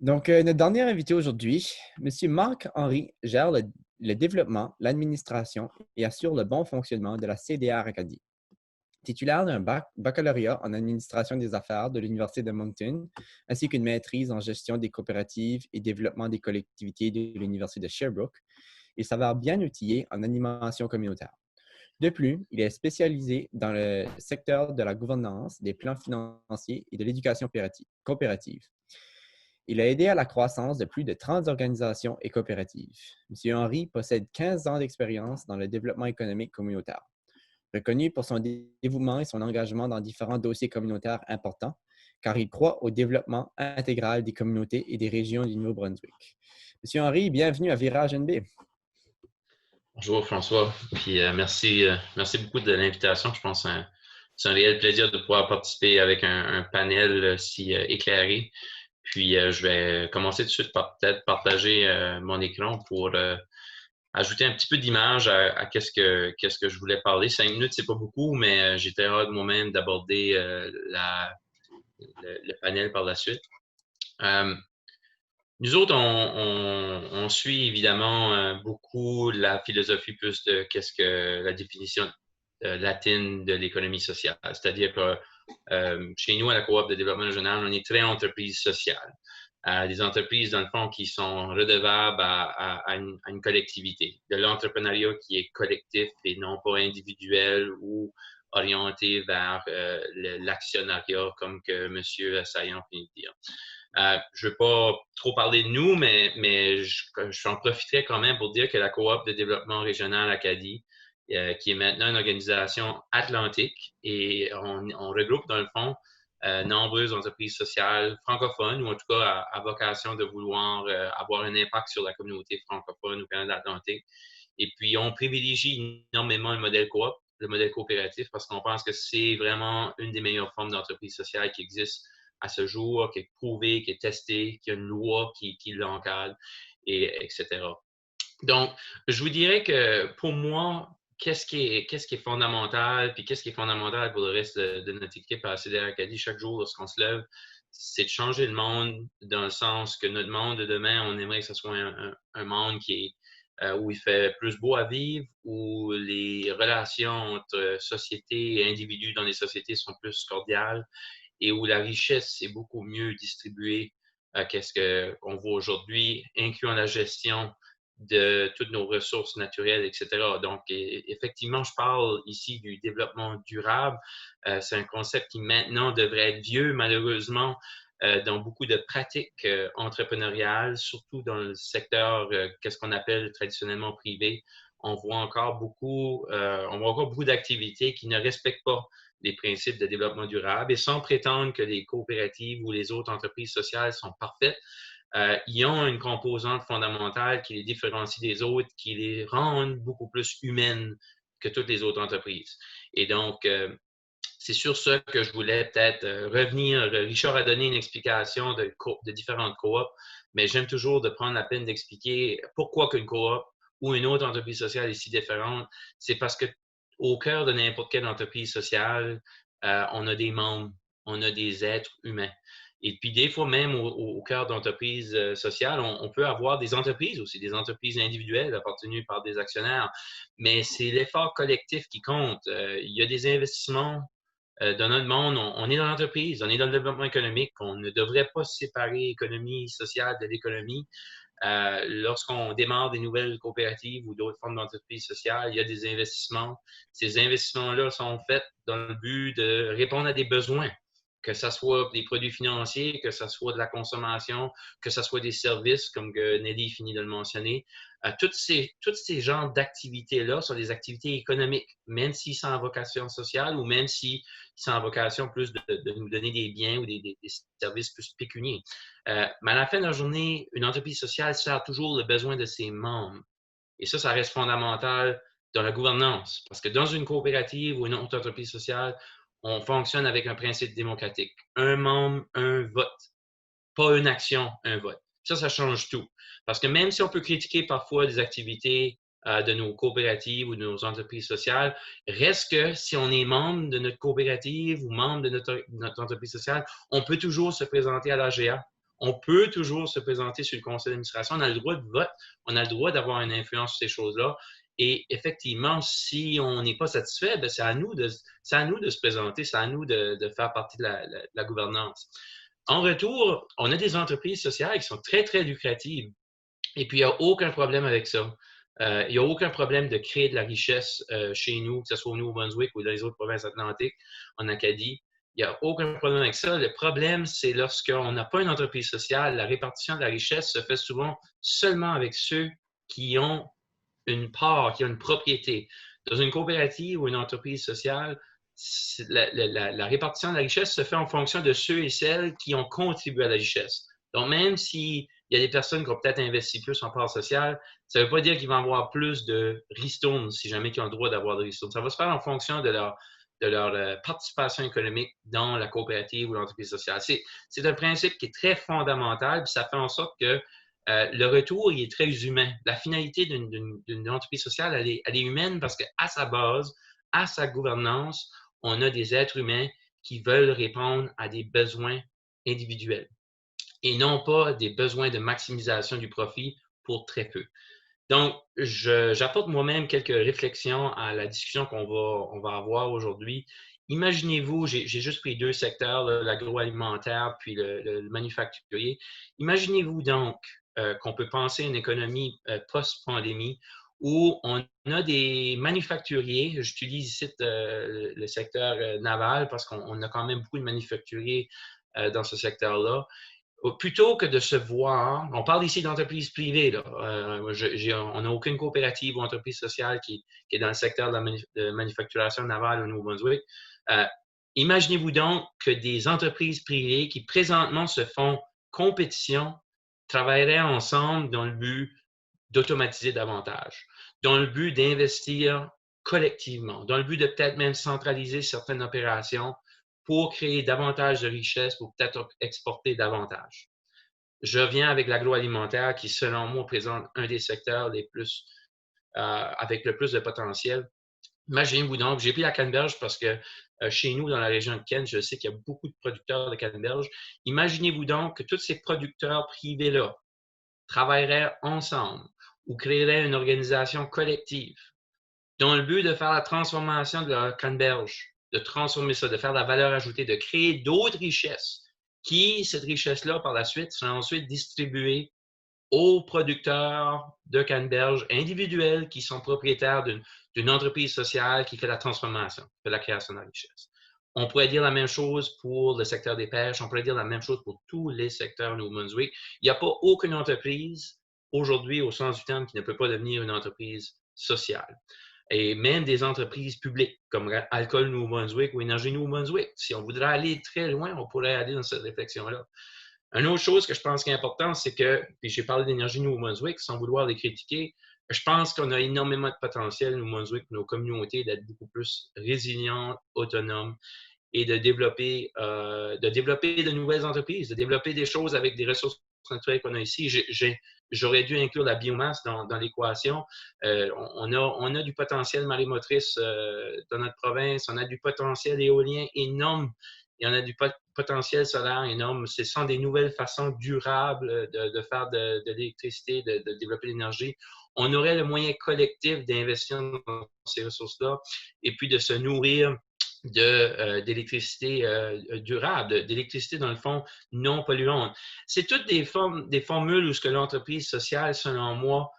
Donc, notre dernier invité aujourd'hui, M. Marc-Henri, gère le développement, l'administration et assure le bon fonctionnement de la CDR Acadie. Titulaire d'un baccalauréat en administration des affaires de l'Université de Moncton, ainsi qu'une maîtrise en gestion des coopératives et développement des collectivités de l'Université de Sherbrooke, il s'avère bien outillé en animation communautaire. De plus, il est spécialisé dans le secteur de la gouvernance, des plans financiers et de l'éducation coopérative. Il a aidé à la croissance de plus de 30 organisations et coopératives. M. Henry possède 15 ans d'expérience dans le développement économique communautaire. Reconnu pour son dévouement et son engagement dans différents dossiers communautaires importants, car il croit au développement intégral des communautés et des régions du Nouveau-Brunswick. Monsieur Henry, bienvenue à Virage NB. Bonjour François, puis merci beaucoup de l'invitation. Je pense que c'est un réel plaisir de pouvoir participer avec un panel si éclairé. Puis je vais commencer tout de suite par peut-être partager mon écran pour ajouter un petit peu d'image à qu'est-ce que je voulais parler. 5 minutes, c'est pas beaucoup, mais j'étais hâte moi-même d'aborder le panel par la suite. Nous autres, on suit évidemment beaucoup la philosophie plus de qu'est-ce que la définition latine de l'économie sociale. C'est-à-dire que chez nous, à la Coop de développement régional, on est très entreprise sociale. Des entreprises, dans le fond, qui sont redevables à une collectivité. De l'entrepreneuriat qui est collectif et non pas individuel ou orienté vers l'actionnariat, comme que M. Saillant vient de dire. Je ne veux pas trop parler de nous, mais j'en profiterai quand même pour dire que la Coop de développement régional Acadie, qui est maintenant une organisation atlantique, et on regroupe dans le fond nombreuses entreprises sociales francophones, ou en tout cas à vocation de vouloir avoir un impact sur la communauté francophone au Canada Atlantique. Et puis, on privilégie énormément le modèle coop, le modèle coopératif, parce qu'on pense que c'est vraiment une des meilleures formes d'entreprise sociale qui existe à ce jour, qui est prouvée, qui est testée, qui a une loi qui l'encadre, etc. Donc, je vous dirais que pour moi, qu'est-ce qui est fondamental, puis qu'est-ce qui est fondamental pour le reste de notre équipe à CDR Acadie chaque jour lorsqu'on se lève, c'est de changer le monde dans le sens que notre monde de demain, on aimerait que ce soit un monde qui est où il fait plus beau à vivre, où les relations entre société et individus dans les sociétés sont plus cordiales et où la richesse est beaucoup mieux distribuée qu'est-ce qu'on voit aujourd'hui, incluant la gestion de toutes nos ressources naturelles, etc. Donc, effectivement, je parle ici du développement durable. C'est un concept qui maintenant devrait être vieux, malheureusement, dans beaucoup de pratiques entrepreneuriales, surtout dans le secteur, qu'est-ce qu'on appelle traditionnellement privé. on voit encore beaucoup d'activités qui ne respectent pas les principes de développement durable et sans prétendre que les coopératives ou les autres entreprises sociales sont parfaites. Ils ont une composante fondamentale qui les différencie des autres, qui les rend beaucoup plus humaines que toutes les autres entreprises. Et donc, c'est sur ça que je voulais peut-être revenir. Richard a donné une explication de différentes coops, mais j'aime toujours de prendre la peine d'expliquer pourquoi qu'une coop ou une autre entreprise sociale est si différente. C'est parce que au cœur de n'importe quelle entreprise sociale, on a des membres, on a des êtres humains. Et puis, des fois, même au cœur d'entreprises sociales, on peut avoir des entreprises aussi, des entreprises individuelles appartenues par des actionnaires. Mais c'est l'effort collectif qui compte. Il y a des investissements dans notre monde. On est dans l'entreprise, on est dans le développement économique. On ne devrait pas séparer économie sociale de l'économie. Lorsqu'on démarre des nouvelles coopératives ou d'autres formes d'entreprises sociales, il y a des investissements. Ces investissements-là sont faits dans le but de répondre à des besoins, que ce soit des produits financiers, que ce soit de la consommation, que ce soit des services, comme que Nelly finit de le mentionner. Tous ces genres d'activités-là sont des activités économiques, même s'ils sont en vocation sociale ou même s'ils sont en vocation plus de nous donner des biens ou des services plus pécuniaires. Mais à la fin de la journée, une entreprise sociale sert toujours le besoin de ses membres. Et ça reste fondamental dans la gouvernance. Parce que dans une coopérative ou une autre entreprise sociale, on fonctionne avec un principe démocratique. Un membre, un vote. Pas une action, un vote. Ça change tout. Parce que même si on peut critiquer parfois des activités de nos coopératives ou de nos entreprises sociales, reste que si on est membre de notre coopérative ou membre de notre entreprise sociale, on peut toujours se présenter à l'AGA. On peut toujours se présenter sur le conseil d'administration. On a le droit de vote. On a le droit d'avoir une influence sur ces choses-là. Et effectivement, si on n'est pas satisfait, ben c'est à nous de se présenter, c'est à nous de faire partie de la gouvernance. En retour, on a des entreprises sociales qui sont très, très lucratives. Et puis, il n'y a aucun problème avec ça. Il n'y a aucun problème de créer de la richesse chez nous, que ce soit au Nouveau-Brunswick ou dans les autres provinces atlantiques, en Acadie. Il n'y a aucun problème avec ça. Le problème, c'est lorsqu'on n'a pas une entreprise sociale, la répartition de la richesse se fait souvent seulement avec ceux qui ont une part, qui ont une propriété. Dans une coopérative ou une entreprise sociale, la répartition de la richesse se fait en fonction de ceux et celles qui ont contribué à la richesse. Donc, même s'il y a des personnes qui ont peut-être investi plus en part sociale, ça ne veut pas dire qu'ils vont avoir plus de ristournes si jamais ils ont le droit d'avoir de ristournes. Ça va se faire en fonction de leur participation économique dans la coopérative ou l'entreprise sociale. C'est un principe qui est très fondamental, puis ça fait en sorte que le retour, il est très humain. La finalité d'une entreprise sociale, elle est humaine parce qu'à sa base, à sa gouvernance, on a des êtres humains qui veulent répondre à des besoins individuels et non pas des besoins de maximisation du profit pour très peu. Donc, j'apporte moi-même quelques réflexions à la discussion qu'on va avoir aujourd'hui. Imaginez-vous, j'ai juste pris deux secteurs, l'agroalimentaire puis le manufacturier. Imaginez-vous donc qu'on peut penser à une économie post-pandémie où on a des manufacturiers, j'utilise ici le secteur naval parce qu'on a quand même beaucoup de manufacturiers dans ce secteur-là. Plutôt que de se voir, on parle ici d'entreprises privées, là. On n'a aucune coopérative ou entreprise sociale qui est dans le secteur de la manufacturation navale au Nouveau-Brunswick. Imaginez-vous donc que des entreprises privées qui présentement se font compétition travailleraient ensemble dans le but d'automatiser davantage, dans le but d'investir collectivement, dans le but de peut-être même centraliser certaines opérations pour créer davantage de richesses, pour peut-être exporter davantage. Je reviens avec l'agroalimentaire qui, selon moi, présente un des secteurs les plus, avec le plus de potentiel. Imaginez-vous donc, j'ai pris la canneberge parce que chez nous, dans la région de Kent, je sais qu'il y a beaucoup de producteurs de canneberge. Imaginez-vous donc que tous ces producteurs privés-là travailleraient ensemble ou créeraient une organisation collective dans le but de faire la transformation de leur canneberge, de transformer ça, de faire de la valeur ajoutée, de créer d'autres richesses qui, cette richesse-là, par la suite, sera ensuite distribuée aux producteurs de canneberge individuels qui sont propriétaires d'une entreprise sociale qui fait la transformation, qui fait la création de la richesse. On pourrait dire la même chose pour le secteur des pêches, on pourrait dire la même chose pour tous les secteurs du Nouveau-Brunswick. Il n'y a pas aucune entreprise aujourd'hui, au sens du terme, qui ne peut pas devenir une entreprise sociale. Et même des entreprises publiques comme Alcool Nouveau-Brunswick ou Énergie Nouveau-Brunswick. Si on voudrait aller très loin, on pourrait aller dans cette réflexion-là. Une autre chose que je pense qui est importante, c'est que, puis j'ai parlé d'Énergie Nouveau-Brunswick sans vouloir les critiquer, je pense qu'on a énormément de potentiel, Nouveau-Brunswick, nos communautés, d'être beaucoup plus résilientes, autonomes et de développer de nouvelles entreprises, de développer des choses avec des ressources naturelles qu'on a ici. J'aurais dû inclure la biomasse dans l'équation. On a du potentiel marémotrice dans notre province, on a du potentiel éolien énorme et on a du potentiel solaire énorme. Ce sont des nouvelles façons durables de faire de l'électricité, de développer l'énergie. On aurait le moyen collectif d'investir dans ces ressources-là et puis de se nourrir d'électricité durable, d'électricité, dans le fond, non polluante. C'est toutes des formules où ce que l'entreprise sociale, selon moi,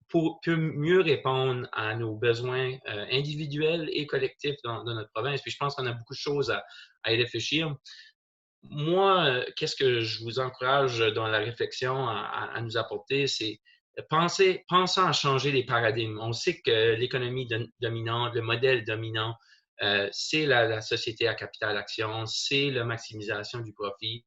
peut mieux répondre à nos besoins individuels et collectifs dans notre province. Puis je pense qu'on a beaucoup de choses à y réfléchir. Moi, qu'est-ce que je vous encourage dans la réflexion à nous apporter, c'est pensant à changer les paradigmes. On sait que l'économie dominante, le modèle dominant, c'est la société à capital action, c'est la maximisation du profit.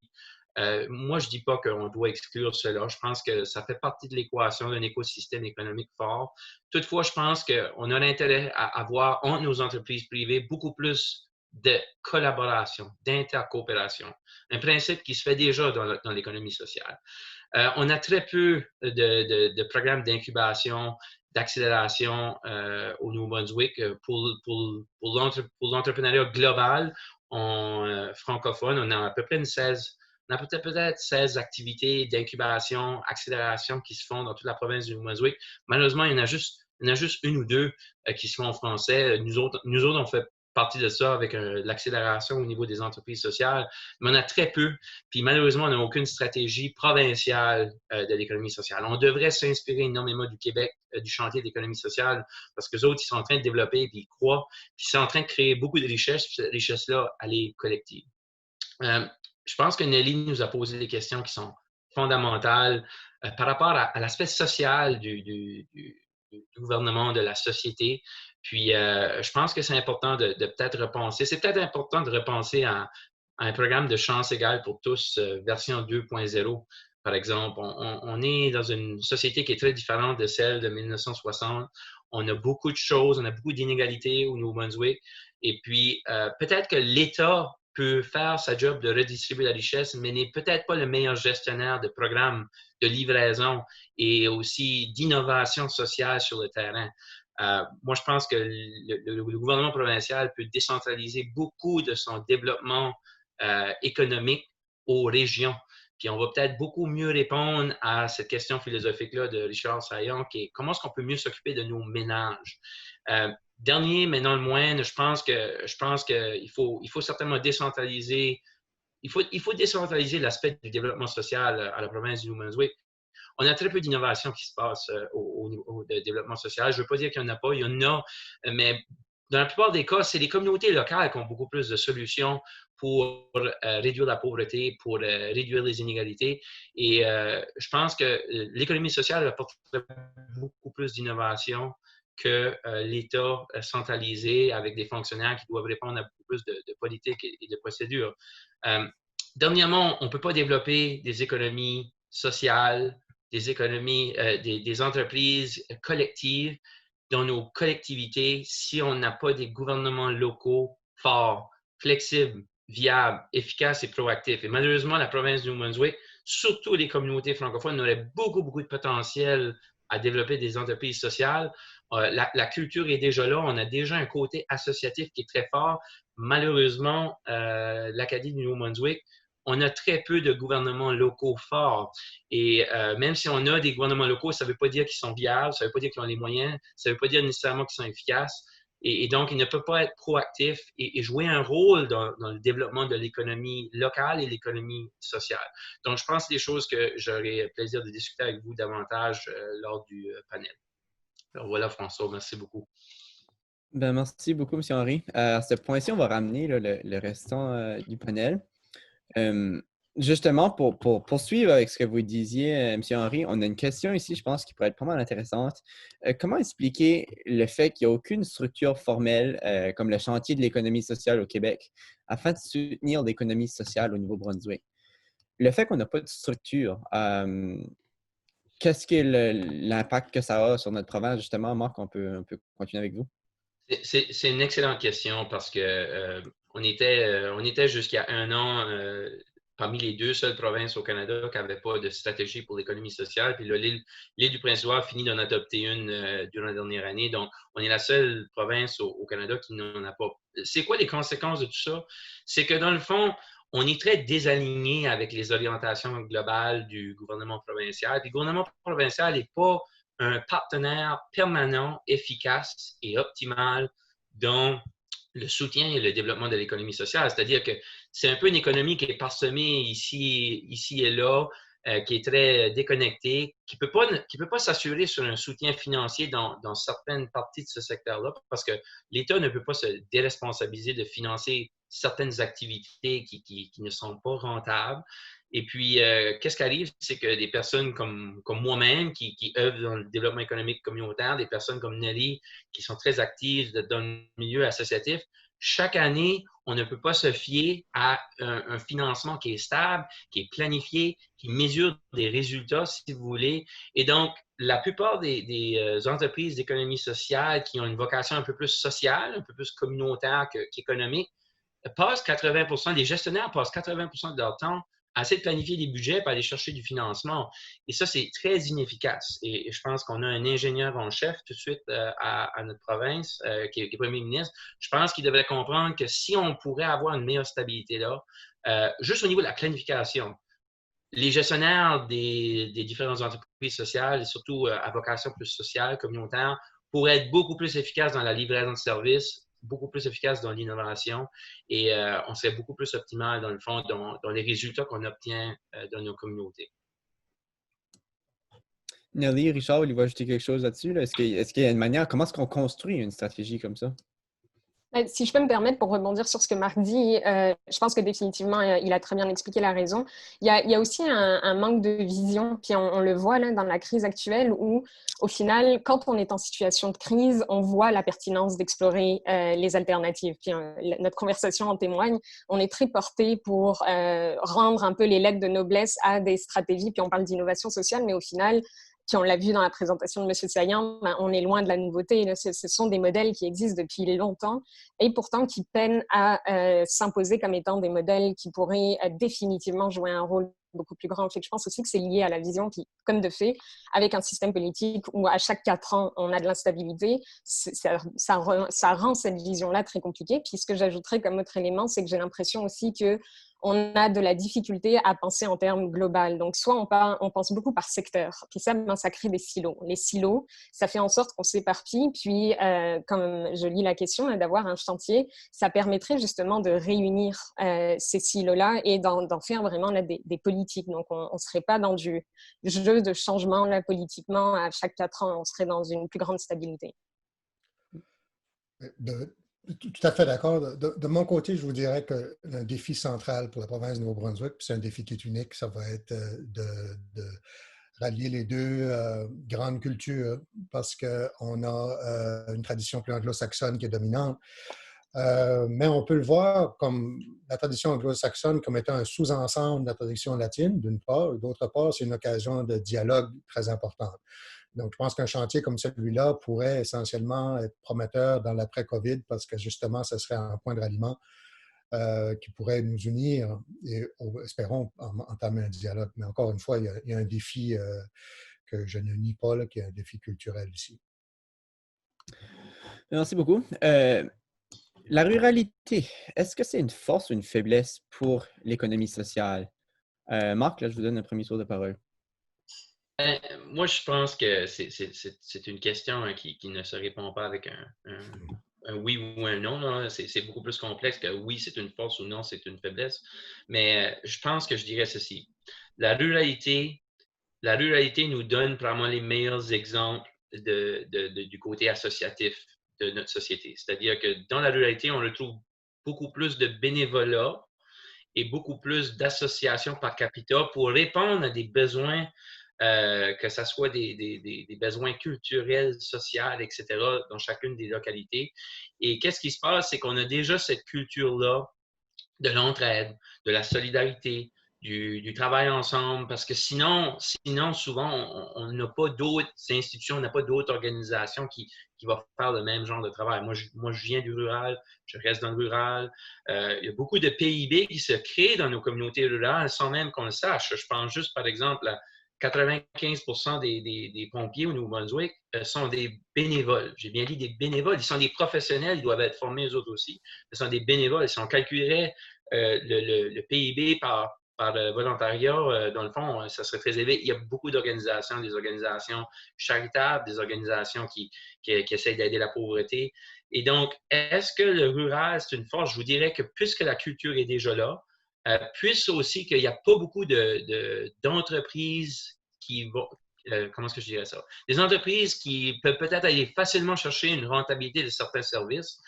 Moi, je ne dis pas qu'on doit exclure cela. Je pense que ça fait partie de l'équation d'un écosystème économique fort. Toutefois, je pense qu'on a l'intérêt à avoir entre nos entreprises privées beaucoup plus de collaboration, d'intercoopération. Un principe qui se fait déjà dans l'économie sociale. On a très peu de programmes d'incubation, d'accélération au Nouveau-Brunswick pour l'entrepreneuriat global francophone. On a à peu près on a peut-être 16 activités d'incubation, accélération qui se font dans toute la province du Nouveau-Brunswick. Malheureusement, il y en a juste une ou deux qui se font en français. Nous autres, on fait partie de ça avec l'accélération au niveau des entreprises sociales, mais on a très peu. Puis malheureusement, on n'a aucune stratégie provinciale de l'économie sociale. On devrait s'inspirer énormément du Québec, du chantier d'économie sociale, parce que les autres, ils sont en train de développer, puis ils croient, puis ils sont en train de créer beaucoup de richesses, puis cette richesse-là, elle est collective. Je pense que Nelly nous a posé des questions qui sont fondamentales par rapport à l'aspect social du gouvernement, de la société. Puis, je pense que c'est important de peut-être repenser. C'est peut-être important de repenser à un programme de chance égale pour tous, version 2.0, par exemple. On est dans une société qui est très différente de celle de 1960. On a beaucoup de choses, on a beaucoup d'inégalités au Nouveau-Brunswick. Et puis, peut-être que l'État peut faire sa job de redistribuer la richesse, mais n'est peut-être pas le meilleur gestionnaire de programmes de livraison et aussi d'innovation sociale sur le terrain. Moi, je pense que le gouvernement provincial peut décentraliser beaucoup de son développement économique aux régions. Puis on va peut-être beaucoup mieux répondre à cette question philosophique-là de Richard Saillon, qui est comment est-ce qu'on peut mieux s'occuper de nos ménages. Dernier, mais non le moindre, je pense qu'il faut certainement décentraliser. Il faut décentraliser l'aspect du développement social à la province du Nouveau-Brunswick. On a très peu d'innovation qui se passe au niveau de développement social. Je ne veux pas dire qu'il n'y en a pas, il y en a, mais dans la plupart des cas, c'est les communautés locales qui ont beaucoup plus de solutions pour réduire la pauvreté, pour réduire les inégalités. Et je pense que l'économie sociale apporte beaucoup plus d'innovation que l'État centralisé avec des fonctionnaires qui doivent répondre à beaucoup plus de politiques et de procédures. Dernièrement, on ne peut pas développer des économies sociales, des économies, des entreprises collectives dans nos collectivités si on n'a pas des gouvernements locaux forts, flexibles, viables, efficaces et proactifs. Et malheureusement, la province du Nouveau-Brunswick, surtout les communautés francophones, auraient beaucoup de potentiel à développer des entreprises sociales. La culture est déjà là. On a déjà un côté associatif qui est très fort. Malheureusement, l'Acadie du Nouveau-Brunswick, on a très peu de gouvernements locaux forts. Et même si on a des gouvernements locaux, ça ne veut pas dire qu'ils sont viables, ça ne veut pas dire qu'ils ont les moyens, ça ne veut pas dire nécessairement qu'ils sont efficaces. Et donc, ils ne peuvent pas être proactifs et jouer un rôle dans le développement de l'économie locale et l'économie sociale. Donc, je pense que c'est des choses que j'aurai plaisir de discuter avec vous davantage lors du panel. Alors voilà, François, merci beaucoup. Ben, merci beaucoup, M. Henry. À ce point-ci, on va ramener là, le restant du panel. Justement, pour poursuivre avec ce que vous disiez, M. Henry, on a une question ici, je pense, qui pourrait être pas mal intéressante. Comment expliquer le fait qu'il n'y a aucune structure formelle, comme le chantier de l'économie sociale au Québec, afin de soutenir l'économie sociale au Nouveau-Brunswick? Le fait qu'on n'a pas de structure, qu'est-ce que l'impact que ça a sur notre province, justement, Marc, on peut continuer avec vous? C'est une excellente question parce que on était jusqu'à un an parmi les 2 seules provinces au Canada qui n'avaient pas de stratégie pour l'économie sociale. Puis là, l'île du Prince-Édouard finit d'en adopter une durant la dernière année. Donc, on est la seule province au Canada qui n'en a pas. C'est quoi les conséquences de tout ça? C'est que dans le fond, on est très désaligné avec les orientations globales du gouvernement provincial. Puis le gouvernement provincial n'est pas un partenaire permanent, efficace et optimal dans le soutien et le développement de l'économie sociale. C'est-à-dire que c'est un peu une économie qui est parsemée ici et là, qui est très déconnectée, qui ne peut pas s'assurer sur un soutien financier dans certaines parties de ce secteur-là, parce que l'État ne peut pas se déresponsabiliser de financer certaines activités qui ne sont pas rentables. Et puis, qu'est-ce qui arrive, c'est que des personnes comme moi-même qui œuvrent dans le développement économique communautaire, des personnes comme Nelly qui sont très actives dans le milieu associatif, chaque année, on ne peut pas se fier à un financement qui est stable, qui est planifié, qui mesure des résultats, si vous voulez. Et donc, la plupart des entreprises d'économie sociale qui ont une vocation un peu plus sociale, un peu plus communautaire qu'économique, les gestionnaires passent 80% de leur temps à essayer de planifier des budgets et aller chercher du financement. Et ça, c'est très inefficace. Et je pense qu'on a un ingénieur en chef tout de suite à notre province, qui est premier ministre. Je pense qu'il devrait comprendre que si on pourrait avoir une meilleure stabilité là, juste au niveau de la planification, les gestionnaires des différentes entreprises sociales, et surtout à vocation plus sociale, communautaire, pourraient être beaucoup plus efficaces dans la livraison de services, beaucoup plus efficaces dans l'innovation et on serait beaucoup plus optimal, dans le fond, dans les résultats qu'on obtient dans nos communautés. Nelly, Richard, vous voulez ajouter quelque chose là-dessus? Là? Est-ce qu'il y a une manière, comment est-ce qu'on construit une stratégie comme ça? Si je peux me permettre, pour rebondir sur ce que Marc dit, je pense que définitivement, il a très bien expliqué la raison. Il y a aussi un manque de vision, puis on le voit là, dans la crise actuelle où, au final, quand on est en situation de crise, on voit la pertinence d'explorer les alternatives. Puis notre conversation en témoigne. On est très porté pour rendre un peu les lettres de noblesse à des stratégies, puis on parle d'innovation sociale, mais au final, puis on l'a vu dans la présentation de M. Saillant, on est loin de la nouveauté. Ce sont des modèles qui existent depuis longtemps et pourtant qui peinent à s'imposer comme étant des modèles qui pourraient définitivement jouer un rôle beaucoup plus grand. Fait que je pense aussi que c'est lié à la vision qui, comme de fait, avec un système politique où à chaque 4 ans, on a de l'instabilité, ça rend cette vision-là très compliquée. Puis ce que j'ajouterais comme autre élément, c'est que j'ai l'impression aussi que on a de la difficulté à penser en termes global. Donc, soit on pense beaucoup par secteur, puis ça crée des silos. Les silos, ça fait en sorte qu'on s'éparpille, puis comme je lis la question, d'avoir un chantier, ça permettrait justement de réunir ces silos-là et d'en faire vraiment là, des politiques. Donc, on ne serait pas dans du jeu de changement là, politiquement à chaque 4 ans, on serait dans une plus grande stabilité. Tout à fait d'accord. De mon côté, je vous dirais que le défi central pour la province de Nouveau-Brunswick, puis c'est un défi qui est unique, ça va être de rallier les deux grandes cultures parce qu'on a une tradition plus anglo-saxonne qui est dominante. Mais on peut le voir comme la tradition anglo-saxonne comme étant un sous-ensemble de la tradition latine, d'une part, et d'autre part, c'est une occasion de dialogue très importante. Donc, je pense qu'un chantier comme celui-là pourrait essentiellement être prometteur dans l'après-COVID parce que justement, ce serait un point de ralliement qui pourrait nous unir et espérons entamer un dialogue. Mais encore une fois, il y a un défi que je ne nie pas, là, qui est un défi culturel ici. Merci beaucoup. La ruralité, est-ce que c'est une force ou une faiblesse pour l'économie sociale? Marc, là, je vous donne un premier tour de parole. Moi, je pense que c'est une question qui ne se répond pas avec un oui ou un non. C'est beaucoup plus complexe que oui, c'est une force ou non, c'est une faiblesse. Mais je pense que je dirais ceci. La ruralité nous donne probablement les meilleurs exemples du côté associatif de notre société. C'est-à-dire que dans la ruralité, on retrouve beaucoup plus de bénévolat et beaucoup plus d'associations par capita pour répondre à des besoins, que ce soit des besoins culturels, sociaux, etc., dans chacune des localités. Et qu'est-ce qui se passe? C'est qu'on a déjà cette culture-là de l'entraide, de la solidarité, du travail ensemble, parce que sinon souvent, on n'a pas d'autres institutions, on n'a pas d'autres organisations qui vont faire le même genre de travail. Moi, je viens du rural, je reste dans le rural. Il y a beaucoup de PIB qui se créent dans nos communautés rurales sans même qu'on le sache. Je pense juste, par exemple, à 95% des pompiers au Nouveau-Brunswick sont des bénévoles. J'ai bien dit des bénévoles. Ils sont des professionnels, ils doivent être formés eux autres aussi. Ce sont des bénévoles. Si on calculerait le PIB par le volontariat, dans le fond, ça serait très élevé. Il y a beaucoup d'organisations, des organisations charitables, des organisations qui essayent d'aider la pauvreté. Et donc, est-ce que le rural, c'est une force? Je vous dirais que puisque la culture est déjà là, puisque aussi qu'il n'y a pas beaucoup d'entreprises qui vont, comment est-ce que je dirais ça? Des entreprises qui peuvent peut-être aller facilement chercher une rentabilité de certains services.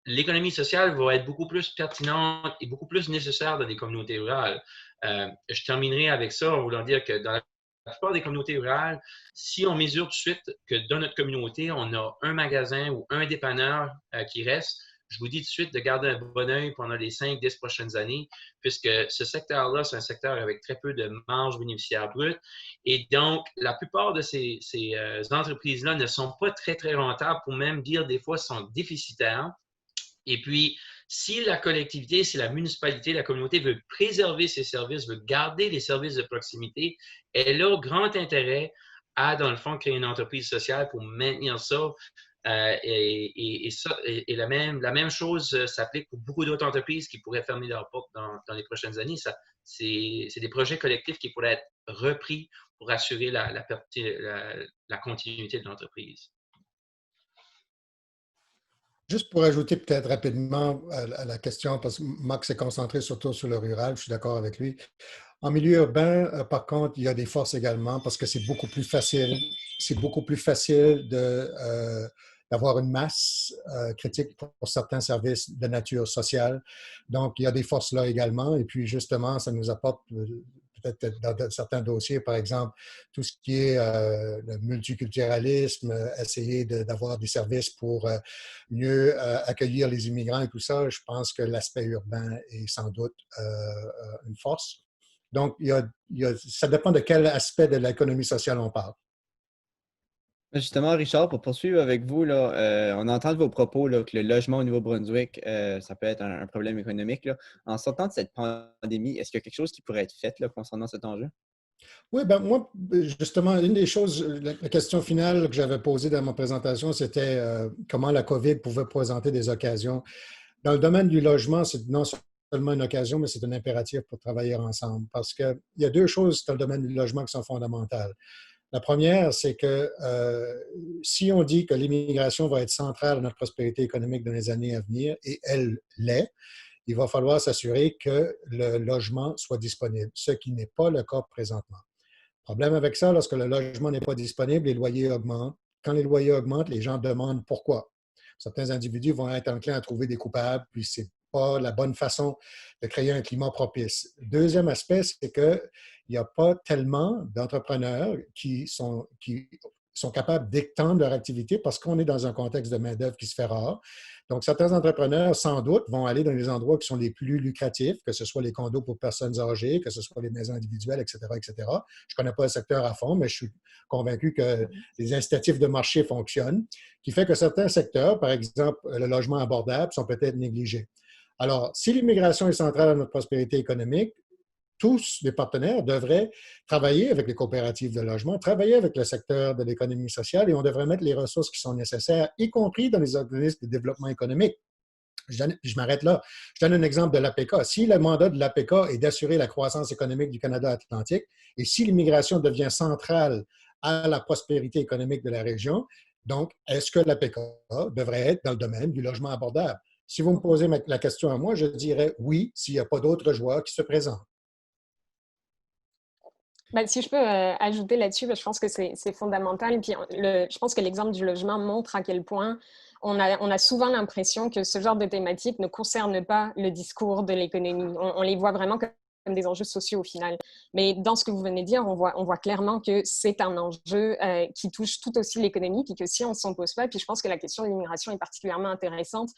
L'économie sociale va être beaucoup plus pertinente et beaucoup plus nécessaire dans les communautés rurales. Je terminerai avec ça en voulant dire que dans la plupart des communautés rurales, si on mesure tout de suite que dans notre communauté, on a un magasin ou un dépanneur qui reste, je vous dis tout de suite de garder un bon œil pendant les 5-10 prochaines années, puisque ce secteur-là, c'est un secteur avec très peu de marge bénéficiaire brute. Et donc, la plupart de ces entreprises-là ne sont pas très, très rentables, pour même dire des fois sont déficitaires. Et puis, si la collectivité, si la municipalité, la communauté veut préserver ses services, veut garder les services de proximité, elle a grand intérêt à, dans le fond, créer une entreprise sociale pour maintenir ça. Et la même chose s'applique pour beaucoup d'autres entreprises qui pourraient fermer leurs portes dans les prochaines années. C'est des projets collectifs qui pourraient être repris pour assurer la continuité de l'entreprise. Juste pour ajouter peut-être rapidement à la question, parce que Marc s'est concentré surtout sur le rural, je suis d'accord avec lui. En milieu urbain, par contre, il y a des forces également parce que c'est beaucoup plus facile. C'est beaucoup plus facile d'avoir une masse critique pour certains services de nature sociale. Donc, il y a des forces là également. Et puis, justement, ça nous apporte peut-être dans certains dossiers, par exemple, tout ce qui est le multiculturalisme, essayer d'avoir des services pour mieux accueillir les immigrants et tout ça. Je pense que l'aspect urbain est sans doute une force. Donc, ça dépend de quel aspect de l'économie sociale on parle. Justement, Richard, pour poursuivre avec vous, là, on entend de vos propos là, que le logement au Nouveau-Brunswick, ça peut être un problème économique. Là. En sortant de cette pandémie, est-ce qu'il y a quelque chose qui pourrait être fait là, concernant cet enjeu? Oui, ben moi, justement, une des choses, la question finale que j'avais posée dans ma présentation, c'était comment la COVID pouvait présenter des occasions. Dans le domaine du logement, c'est non seulement une occasion, mais c'est un impératif pour travailler ensemble. Parce qu'il y a deux choses dans le domaine du logement qui sont fondamentales. La première, c'est que si on dit que l'immigration va être centrale à notre prospérité économique dans les années à venir, et elle l'est, il va falloir s'assurer que le logement soit disponible, ce qui n'est pas le cas présentement. Le problème avec ça, lorsque le logement n'est pas disponible, les loyers augmentent. Quand les loyers augmentent, les gens demandent pourquoi. Certains individus vont être enclins à trouver des coupables, puis ce n'est pas la bonne façon de créer un climat propice. Deuxième aspect, c'est qu'il n'y a pas tellement d'entrepreneurs qui sont capables d'étendre leur activité parce qu'on est dans un contexte de main-d'œuvre qui se fait rare. Donc, certains entrepreneurs, sans doute, vont aller dans les endroits qui sont les plus lucratifs, que ce soit les condos pour personnes âgées, que ce soit les maisons individuelles, etc., etc. Je ne connais pas le secteur à fond, mais je suis convaincu que les incitatifs de marché fonctionnent, qui fait que certains secteurs, par exemple le logement abordable, sont peut-être négligés. Alors, si l'immigration est centrale à notre prospérité économique, tous les partenaires devraient travailler avec les coopératives de logement, travailler avec le secteur de l'économie sociale et on devrait mettre les ressources qui sont nécessaires, y compris dans les organismes de développement économique. Je m'arrête là. Je donne un exemple de l'APECA. Si le mandat de l'APECA est d'assurer la croissance économique du Canada atlantique et si l'immigration devient centrale à la prospérité économique de la région, donc, est-ce que l'APECA devrait être dans le domaine du logement abordable? Si vous me posez la question à moi, je dirais oui, s'il n'y a pas d'autres joueurs qui se présentent. Ben, si je peux ajouter là-dessus, ben, je pense que c'est fondamental. Puis je pense que l'exemple du logement montre à quel point on a souvent l'impression que ce genre de thématique ne concerne pas le discours de l'économie. On les voit vraiment comme des enjeux sociaux au final. Mais dans ce que vous venez de dire, on voit clairement que c'est un enjeu qui touche tout aussi l'économie, puis que si on ne s'en pose pas, puis je pense que la question de l'immigration est particulièrement intéressante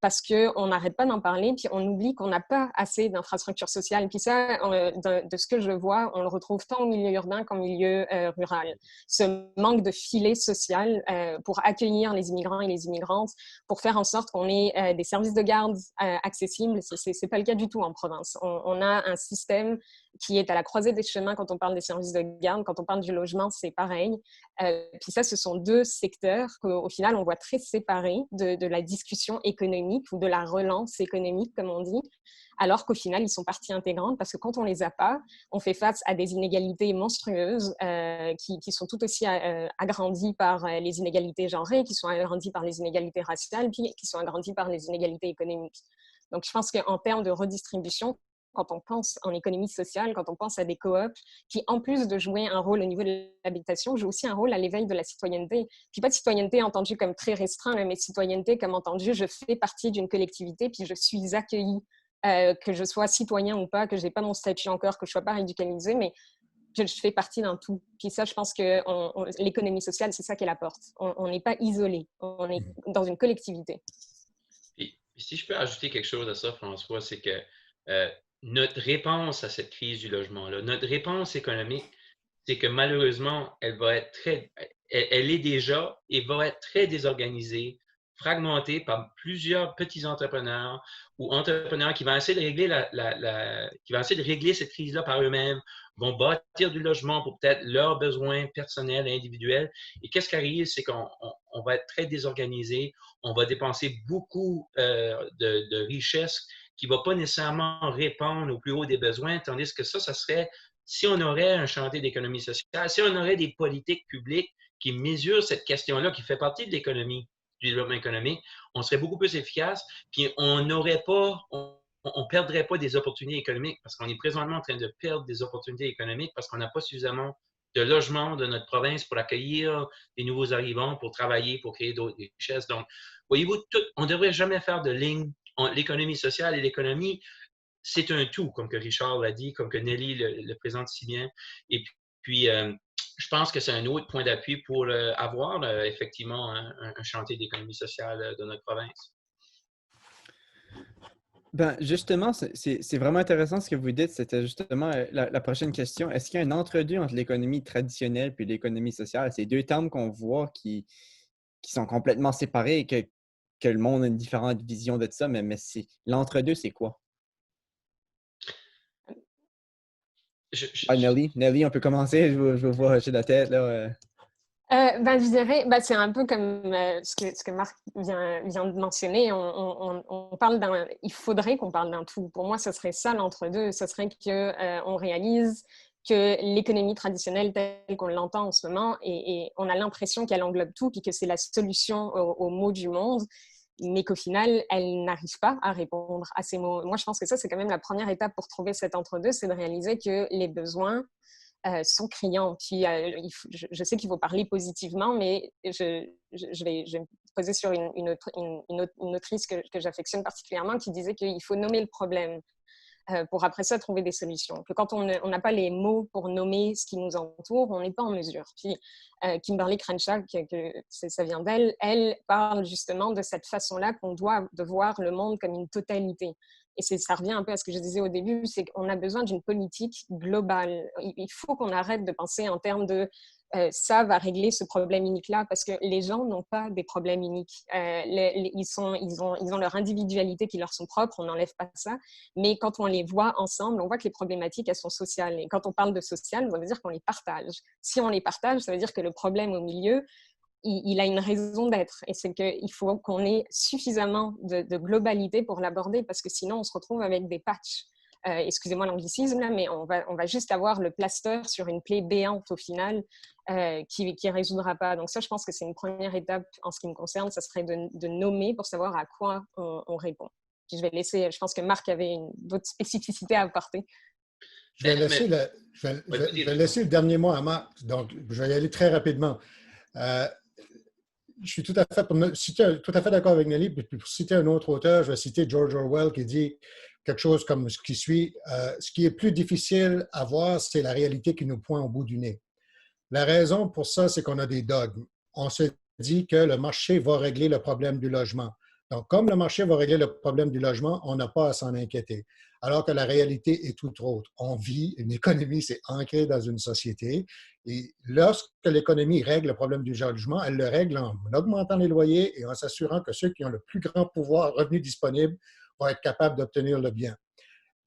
parce qu'on n'arrête pas d'en parler, puis on oublie qu'on n'a pas assez d'infrastructures sociales. Puis ça, de ce que je vois, on le retrouve tant au milieu urbain qu'en milieu rural. Ce manque de filet social pour accueillir les immigrants et les immigrantes, pour faire en sorte qu'on ait des services de garde accessibles, c'est pas le cas du tout en province. On a un système qui est à la croisée des chemins quand on parle des services de garde. Quand on parle du logement, c'est pareil. Puis ça, ce sont deux secteurs qu'au final, on voit très séparés de la discussion économique ou de la relance économique, comme on dit, alors qu'au final, ils sont partie intégrante parce que quand on les a pas, on fait face à des inégalités monstrueuses qui sont tout aussi agrandies par les inégalités genrées, qui sont agrandies par les inégalités raciales, puis qui sont agrandies par les inégalités économiques. Donc, je pense qu'en termes de redistribution, quand on pense en économie sociale, quand on pense à des coops qui, en plus de jouer un rôle au niveau de l'habitation, jouent aussi un rôle à l'éveil de la citoyenneté. Puis pas de citoyenneté entendue comme très restreint, mais citoyenneté comme entendue, je fais partie d'une collectivité, puis je suis accueillie, que je sois citoyen ou pas, que je n'ai pas mon statut encore, que je ne sois pas radicalisée, mais je fais partie d'un tout. Puis ça, je pense que l'économie sociale, c'est ça qu'elle apporte. On n'est pas isolé, on est dans une collectivité. Puis, si je peux ajouter quelque chose à ça, François, c'est que notre réponse à cette crise du logement-là, notre réponse économique, c'est que malheureusement, elle est déjà et va être très désorganisée, fragmentée par plusieurs petits entrepreneurs ou entrepreneurs qui vont essayer de régler cette crise-là par eux-mêmes, vont bâtir du logement pour peut-être leurs besoins personnels et individuels. Et qu'est-ce qui arrive, c'est qu'on va être très désorganisé, on va dépenser beaucoup de richesses qui ne va pas nécessairement répondre au plus haut des besoins, tandis que ça serait, si on aurait un chantier d'économie sociale, si on aurait des politiques publiques qui mesurent cette question-là, qui fait partie de l'économie, du développement économique, on serait beaucoup plus efficace, puis on perdrait pas des opportunités économiques, parce qu'on est présentement en train de perdre des opportunités économiques parce qu'on n'a pas suffisamment de logements de notre province pour accueillir des nouveaux arrivants, pour travailler, pour créer d'autres richesses. Donc, voyez-vous, on ne devrait jamais faire de ligne l'économie sociale et l'économie, c'est un tout, comme que Richard l'a dit, comme que Nelly le présente si bien. Et puis, je pense que c'est un autre point d'appui pour avoir effectivement un chantier d'économie sociale de notre province. Ben, justement, c'est vraiment intéressant ce que vous dites. C'était justement la prochaine question. Est-ce qu'il y a un entre-deux entre l'économie traditionnelle et l'économie sociale? C'est deux termes qu'on voit qui sont complètement séparés et que le monde a une différente vision de ça, mais l'entre-deux, c'est quoi? Nelly, on peut commencer. Je vous vois hocher la tête, là. Je dirais, c'est un peu comme ce que Marc vient de mentionner. On parle il faudrait qu'on parle d'un tout. Pour moi, ce serait ça l'entre-deux. Ce serait qu'on réalise que l'économie traditionnelle telle qu'on l'entend en ce moment, et on a l'impression qu'elle englobe tout, puis que c'est la solution aux maux du monde, mais qu'au final, elle n'arrive pas à répondre à ces maux. Moi, je pense que ça, c'est quand même la première étape pour trouver cet entre-deux, c'est de réaliser que les besoins sont criants. Puis, je sais qu'il faut parler positivement, mais je vais me poser sur une autrice que j'affectionne particulièrement qui disait qu'il faut nommer le problème pour après ça trouver des solutions. Que quand on n'a pas les mots pour nommer ce qui nous entoure, on n'est pas en mesure. Puis Kimberly Crenshaw, ça vient d'elle, elle parle justement de cette façon-là qu'on doit de voir le monde comme une totalité. Et ça revient un peu à ce que je disais au début, c'est qu'on a besoin d'une politique globale. Il faut qu'on arrête de penser en termes de ça va régler ce problème unique-là, parce que les gens n'ont pas des problèmes uniques. Ils ont leur individualité qui leur sont propres, on n'enlève pas ça, mais quand on les voit ensemble, on voit que les problématiques, elles sont sociales. Et quand on parle de social, ça veut dire qu'on les partage. Si on les partage, ça veut dire que le problème au milieu, il a une raison d'être, et c'est qu'il faut qu'on ait suffisamment de globalité pour l'aborder, parce que sinon on se retrouve avec des patchs. Excusez-moi l'anglicisme là, mais on va juste avoir le plaster sur une plaie béante au final qui résoudra pas. Donc ça, je pense que c'est une première étape en ce qui me concerne, ça serait de nommer pour savoir à quoi on répond. Puis je vais laisser, je pense que Marc avait d'autres spécificités à apporter. Je vais Mais, laisser mais, le, ouais, je vas-y, vais Richard. laisser le dernier mot à Marc, donc je vais y aller très rapidement. Euh, je suis tout à fait, tout à fait d'accord avec Nelly. Puis pour citer un autre auteur, je vais citer George Orwell qui dit quelque chose comme ce qui suit. Ce qui est plus difficile à voir, c'est la réalité qui nous pointe au bout du nez. La raison pour ça, c'est qu'on a des dogmes. On se dit que le marché va régler le problème du logement. Donc, comme le marché va régler le problème du logement, on n'a pas à s'en inquiéter. Alors que la réalité est tout autre. On vit, une économie, c'est ancré dans une société. Et lorsque l'économie règle le problème du logement, elle le règle en augmentant les loyers et en s'assurant que ceux qui ont le plus grand pouvoir revenu disponible vont être capables d'obtenir le bien.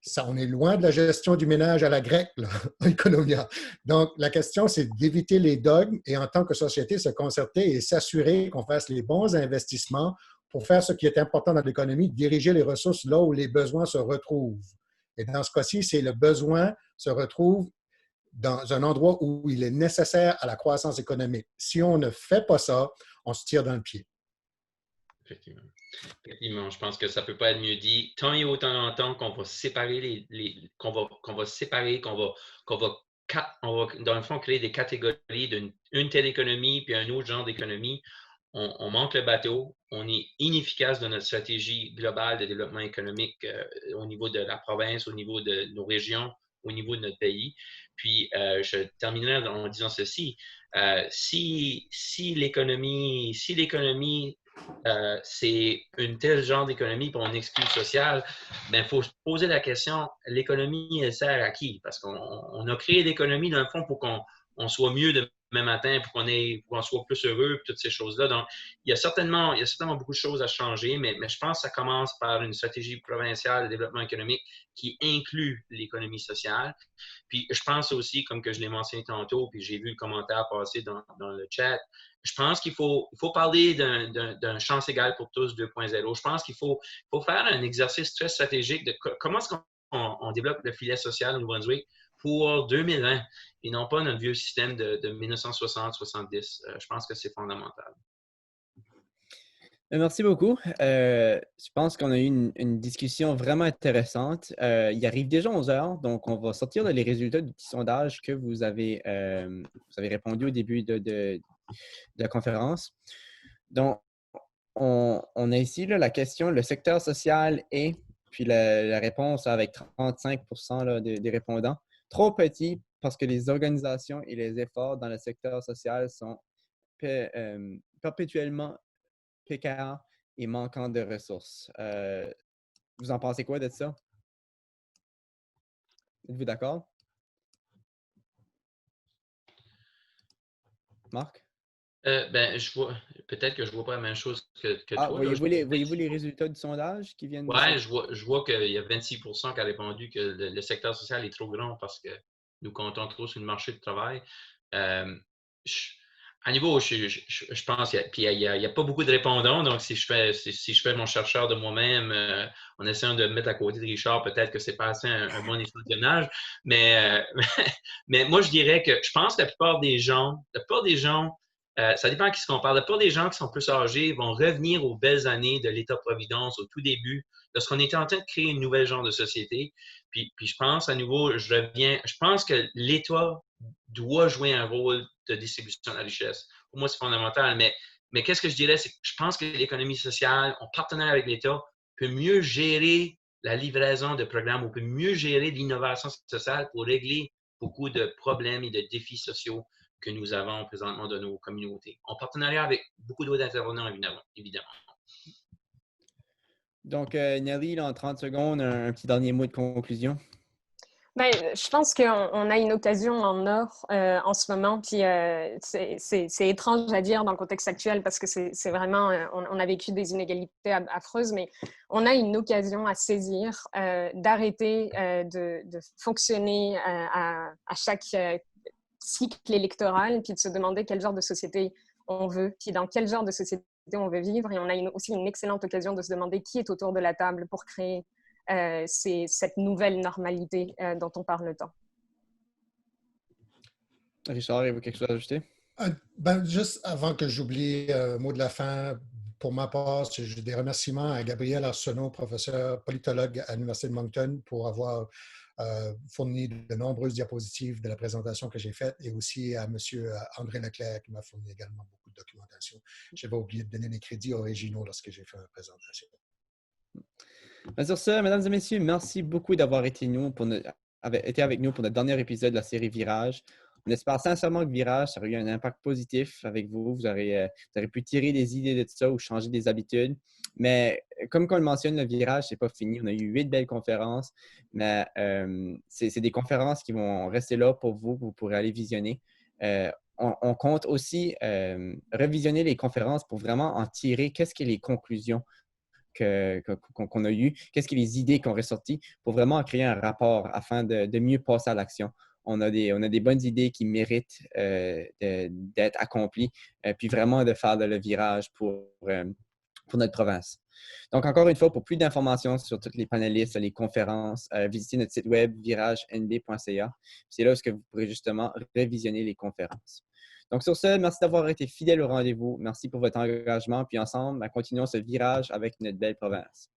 Ça, on est loin de la gestion du ménage à la grecque, là, en Economia. Donc, la question, c'est d'éviter les dogmes et en tant que société, se concerter et s'assurer qu'on fasse les bons investissements pour faire ce qui est important dans l'économie, diriger les ressources là où les besoins se retrouvent. Et dans ce cas-ci, c'est le besoin se retrouve dans un endroit où il est nécessaire à la croissance économique. Si on ne fait pas ça, on se tire dans le pied. Effectivement. Effectivement, je pense que ça ne peut pas être mieux dit. Tant et autant longtemps qu'on va séparer qu'on va séparer, qu'on va, on va, dans le fond, créer des catégories d'une telle économie puis un autre genre d'économie, on manque le bateau, on est inefficace dans notre stratégie globale de développement économique au niveau de la province, au niveau de nos régions, au niveau de notre pays. Puis, je terminerai en disant ceci. Si l'économie c'est un tel genre d'économie pour un exclu social, il faut se poser la question, l'économie, elle sert à qui? Parce qu'on a créé l'économie, dans le fond, pour qu'on soit mieux demain matin, pour qu'on soit plus heureux, toutes ces choses-là. Donc, il y a certainement beaucoup de choses à changer, mais je pense que ça commence par une stratégie provinciale de développement économique qui inclut l'économie sociale. Puis, je pense aussi, comme que je l'ai mentionné tantôt, puis j'ai vu le commentaire passer dans le chat, je pense qu'il faut parler d'un chance égale pour tous 2.0. Je pense qu'il faut faire un exercice très stratégique de comment est-ce qu'on développe le filet social au Nouveau-Brunswick pour 2020 et non pas notre vieux système de 1960-70. Je pense que c'est fondamental. Merci beaucoup. Je pense qu'on a eu une discussion vraiment intéressante. Il arrive déjà 11 heures, donc on va sortir les résultats du petit sondage que vous avez répondu au début de la conférence. Donc, on a ici là, la question, le secteur social est, puis la réponse avec 35% là, des répondants, trop petit parce que les organisations et les efforts dans le secteur social sont perpétuellement précaires et manquant de ressources. Vous en pensez quoi de ça? Êtes-vous d'accord? Marc? Peut-être que je ne vois pas la même chose que Ah, toi. Là. voyez-vous les résultats du sondage qui viennent de Ouais, sortir? je vois qu'il y a 26% qui a répondu que le secteur social est trop grand parce que nous comptons trop sur le marché du travail. Euh, je- à niveau, je pense qu'il n'y a pas beaucoup de répondants, donc si je fais mon chercheur de moi-même en essayant de me mettre à côté de Richard, peut-être que c'est pas assez un bon échantillonnage, mais, mais moi je dirais que je pense que la plupart des gens, ça dépend à qui on parle. La plupart des gens qui sont plus âgés vont revenir aux belles années de l'État-providence au tout début, lorsqu'on était en train de créer une nouvelle genre de société. Puis je pense à nouveau, je pense que l'État doit jouer un rôle de distribution de la richesse. Pour moi, c'est fondamental. Mais qu'est-ce que je dirais, c'est que je pense que l'économie sociale, en partenariat avec l'État, peut mieux gérer la livraison de programmes ou peut mieux gérer l'innovation sociale pour régler beaucoup de problèmes et de défis sociaux que nous avons présentement de nos communautés, en partenariat avec beaucoup d'autres intervenants, évidemment. Donc, Nelly, là, en 30 secondes, un petit dernier mot de conclusion. Ben, je pense qu'on a une occasion en or en ce moment, puis c'est étrange à dire dans le contexte actuel parce que c'est vraiment, on a vécu des inégalités affreuses, mais on a une occasion à saisir d'arrêter de fonctionner à chaque cycle électoral, puis de se demander quel genre de société on veut, puis dans quel genre de société on veut vivre. Et on a aussi une excellente occasion de se demander qui est autour de la table pour créer cette nouvelle normalité dont on parle tant. Richard, avez-vous quelque chose à ajouter? Juste avant que j'oublie mot de la fin, pour ma part, j'ai des remerciements à Gabriel Arsenault, professeur politologue à l'Université de Moncton, pour avoir fourni de nombreuses diapositives de la présentation que j'ai faite et aussi à M. André Leclerc qui m'a fourni également beaucoup de documentation. Je n'avais oublié de donner les crédits originaux lorsque j'ai fait la présentation. Sur ce, mesdames et messieurs, merci beaucoup d'avoir été avec nous pour notre dernier épisode de la série Virage. On espère sincèrement que Virage, ça aurait eu un impact positif avec vous. Vous aurez pu tirer des idées de ça ou changer des habitudes. Mais comme on le mentionne, le Virage, ce n'est pas fini. On a eu 8 belles conférences, mais c'est des conférences qui vont rester là pour vous, que vous pourrez aller visionner. On compte aussi revisionner les conférences pour vraiment en tirer qu'est-ce que les conclusions qu'on a eues, qu'est-ce que les idées qu'on ont ressorties pour vraiment créer un rapport afin de mieux passer à l'action. On a des bonnes idées qui méritent d'être accomplies, puis vraiment de faire le virage pour notre province. Donc, encore une fois, pour plus d'informations sur tous les panélistes, les conférences, visitez notre site web viragenb.ca. C'est là où vous pourrez justement révisionner les conférences. Donc, sur ce, merci d'avoir été fidèle au rendez-vous. Merci pour votre engagement. Puis ensemble, continuons ce virage avec notre belle province.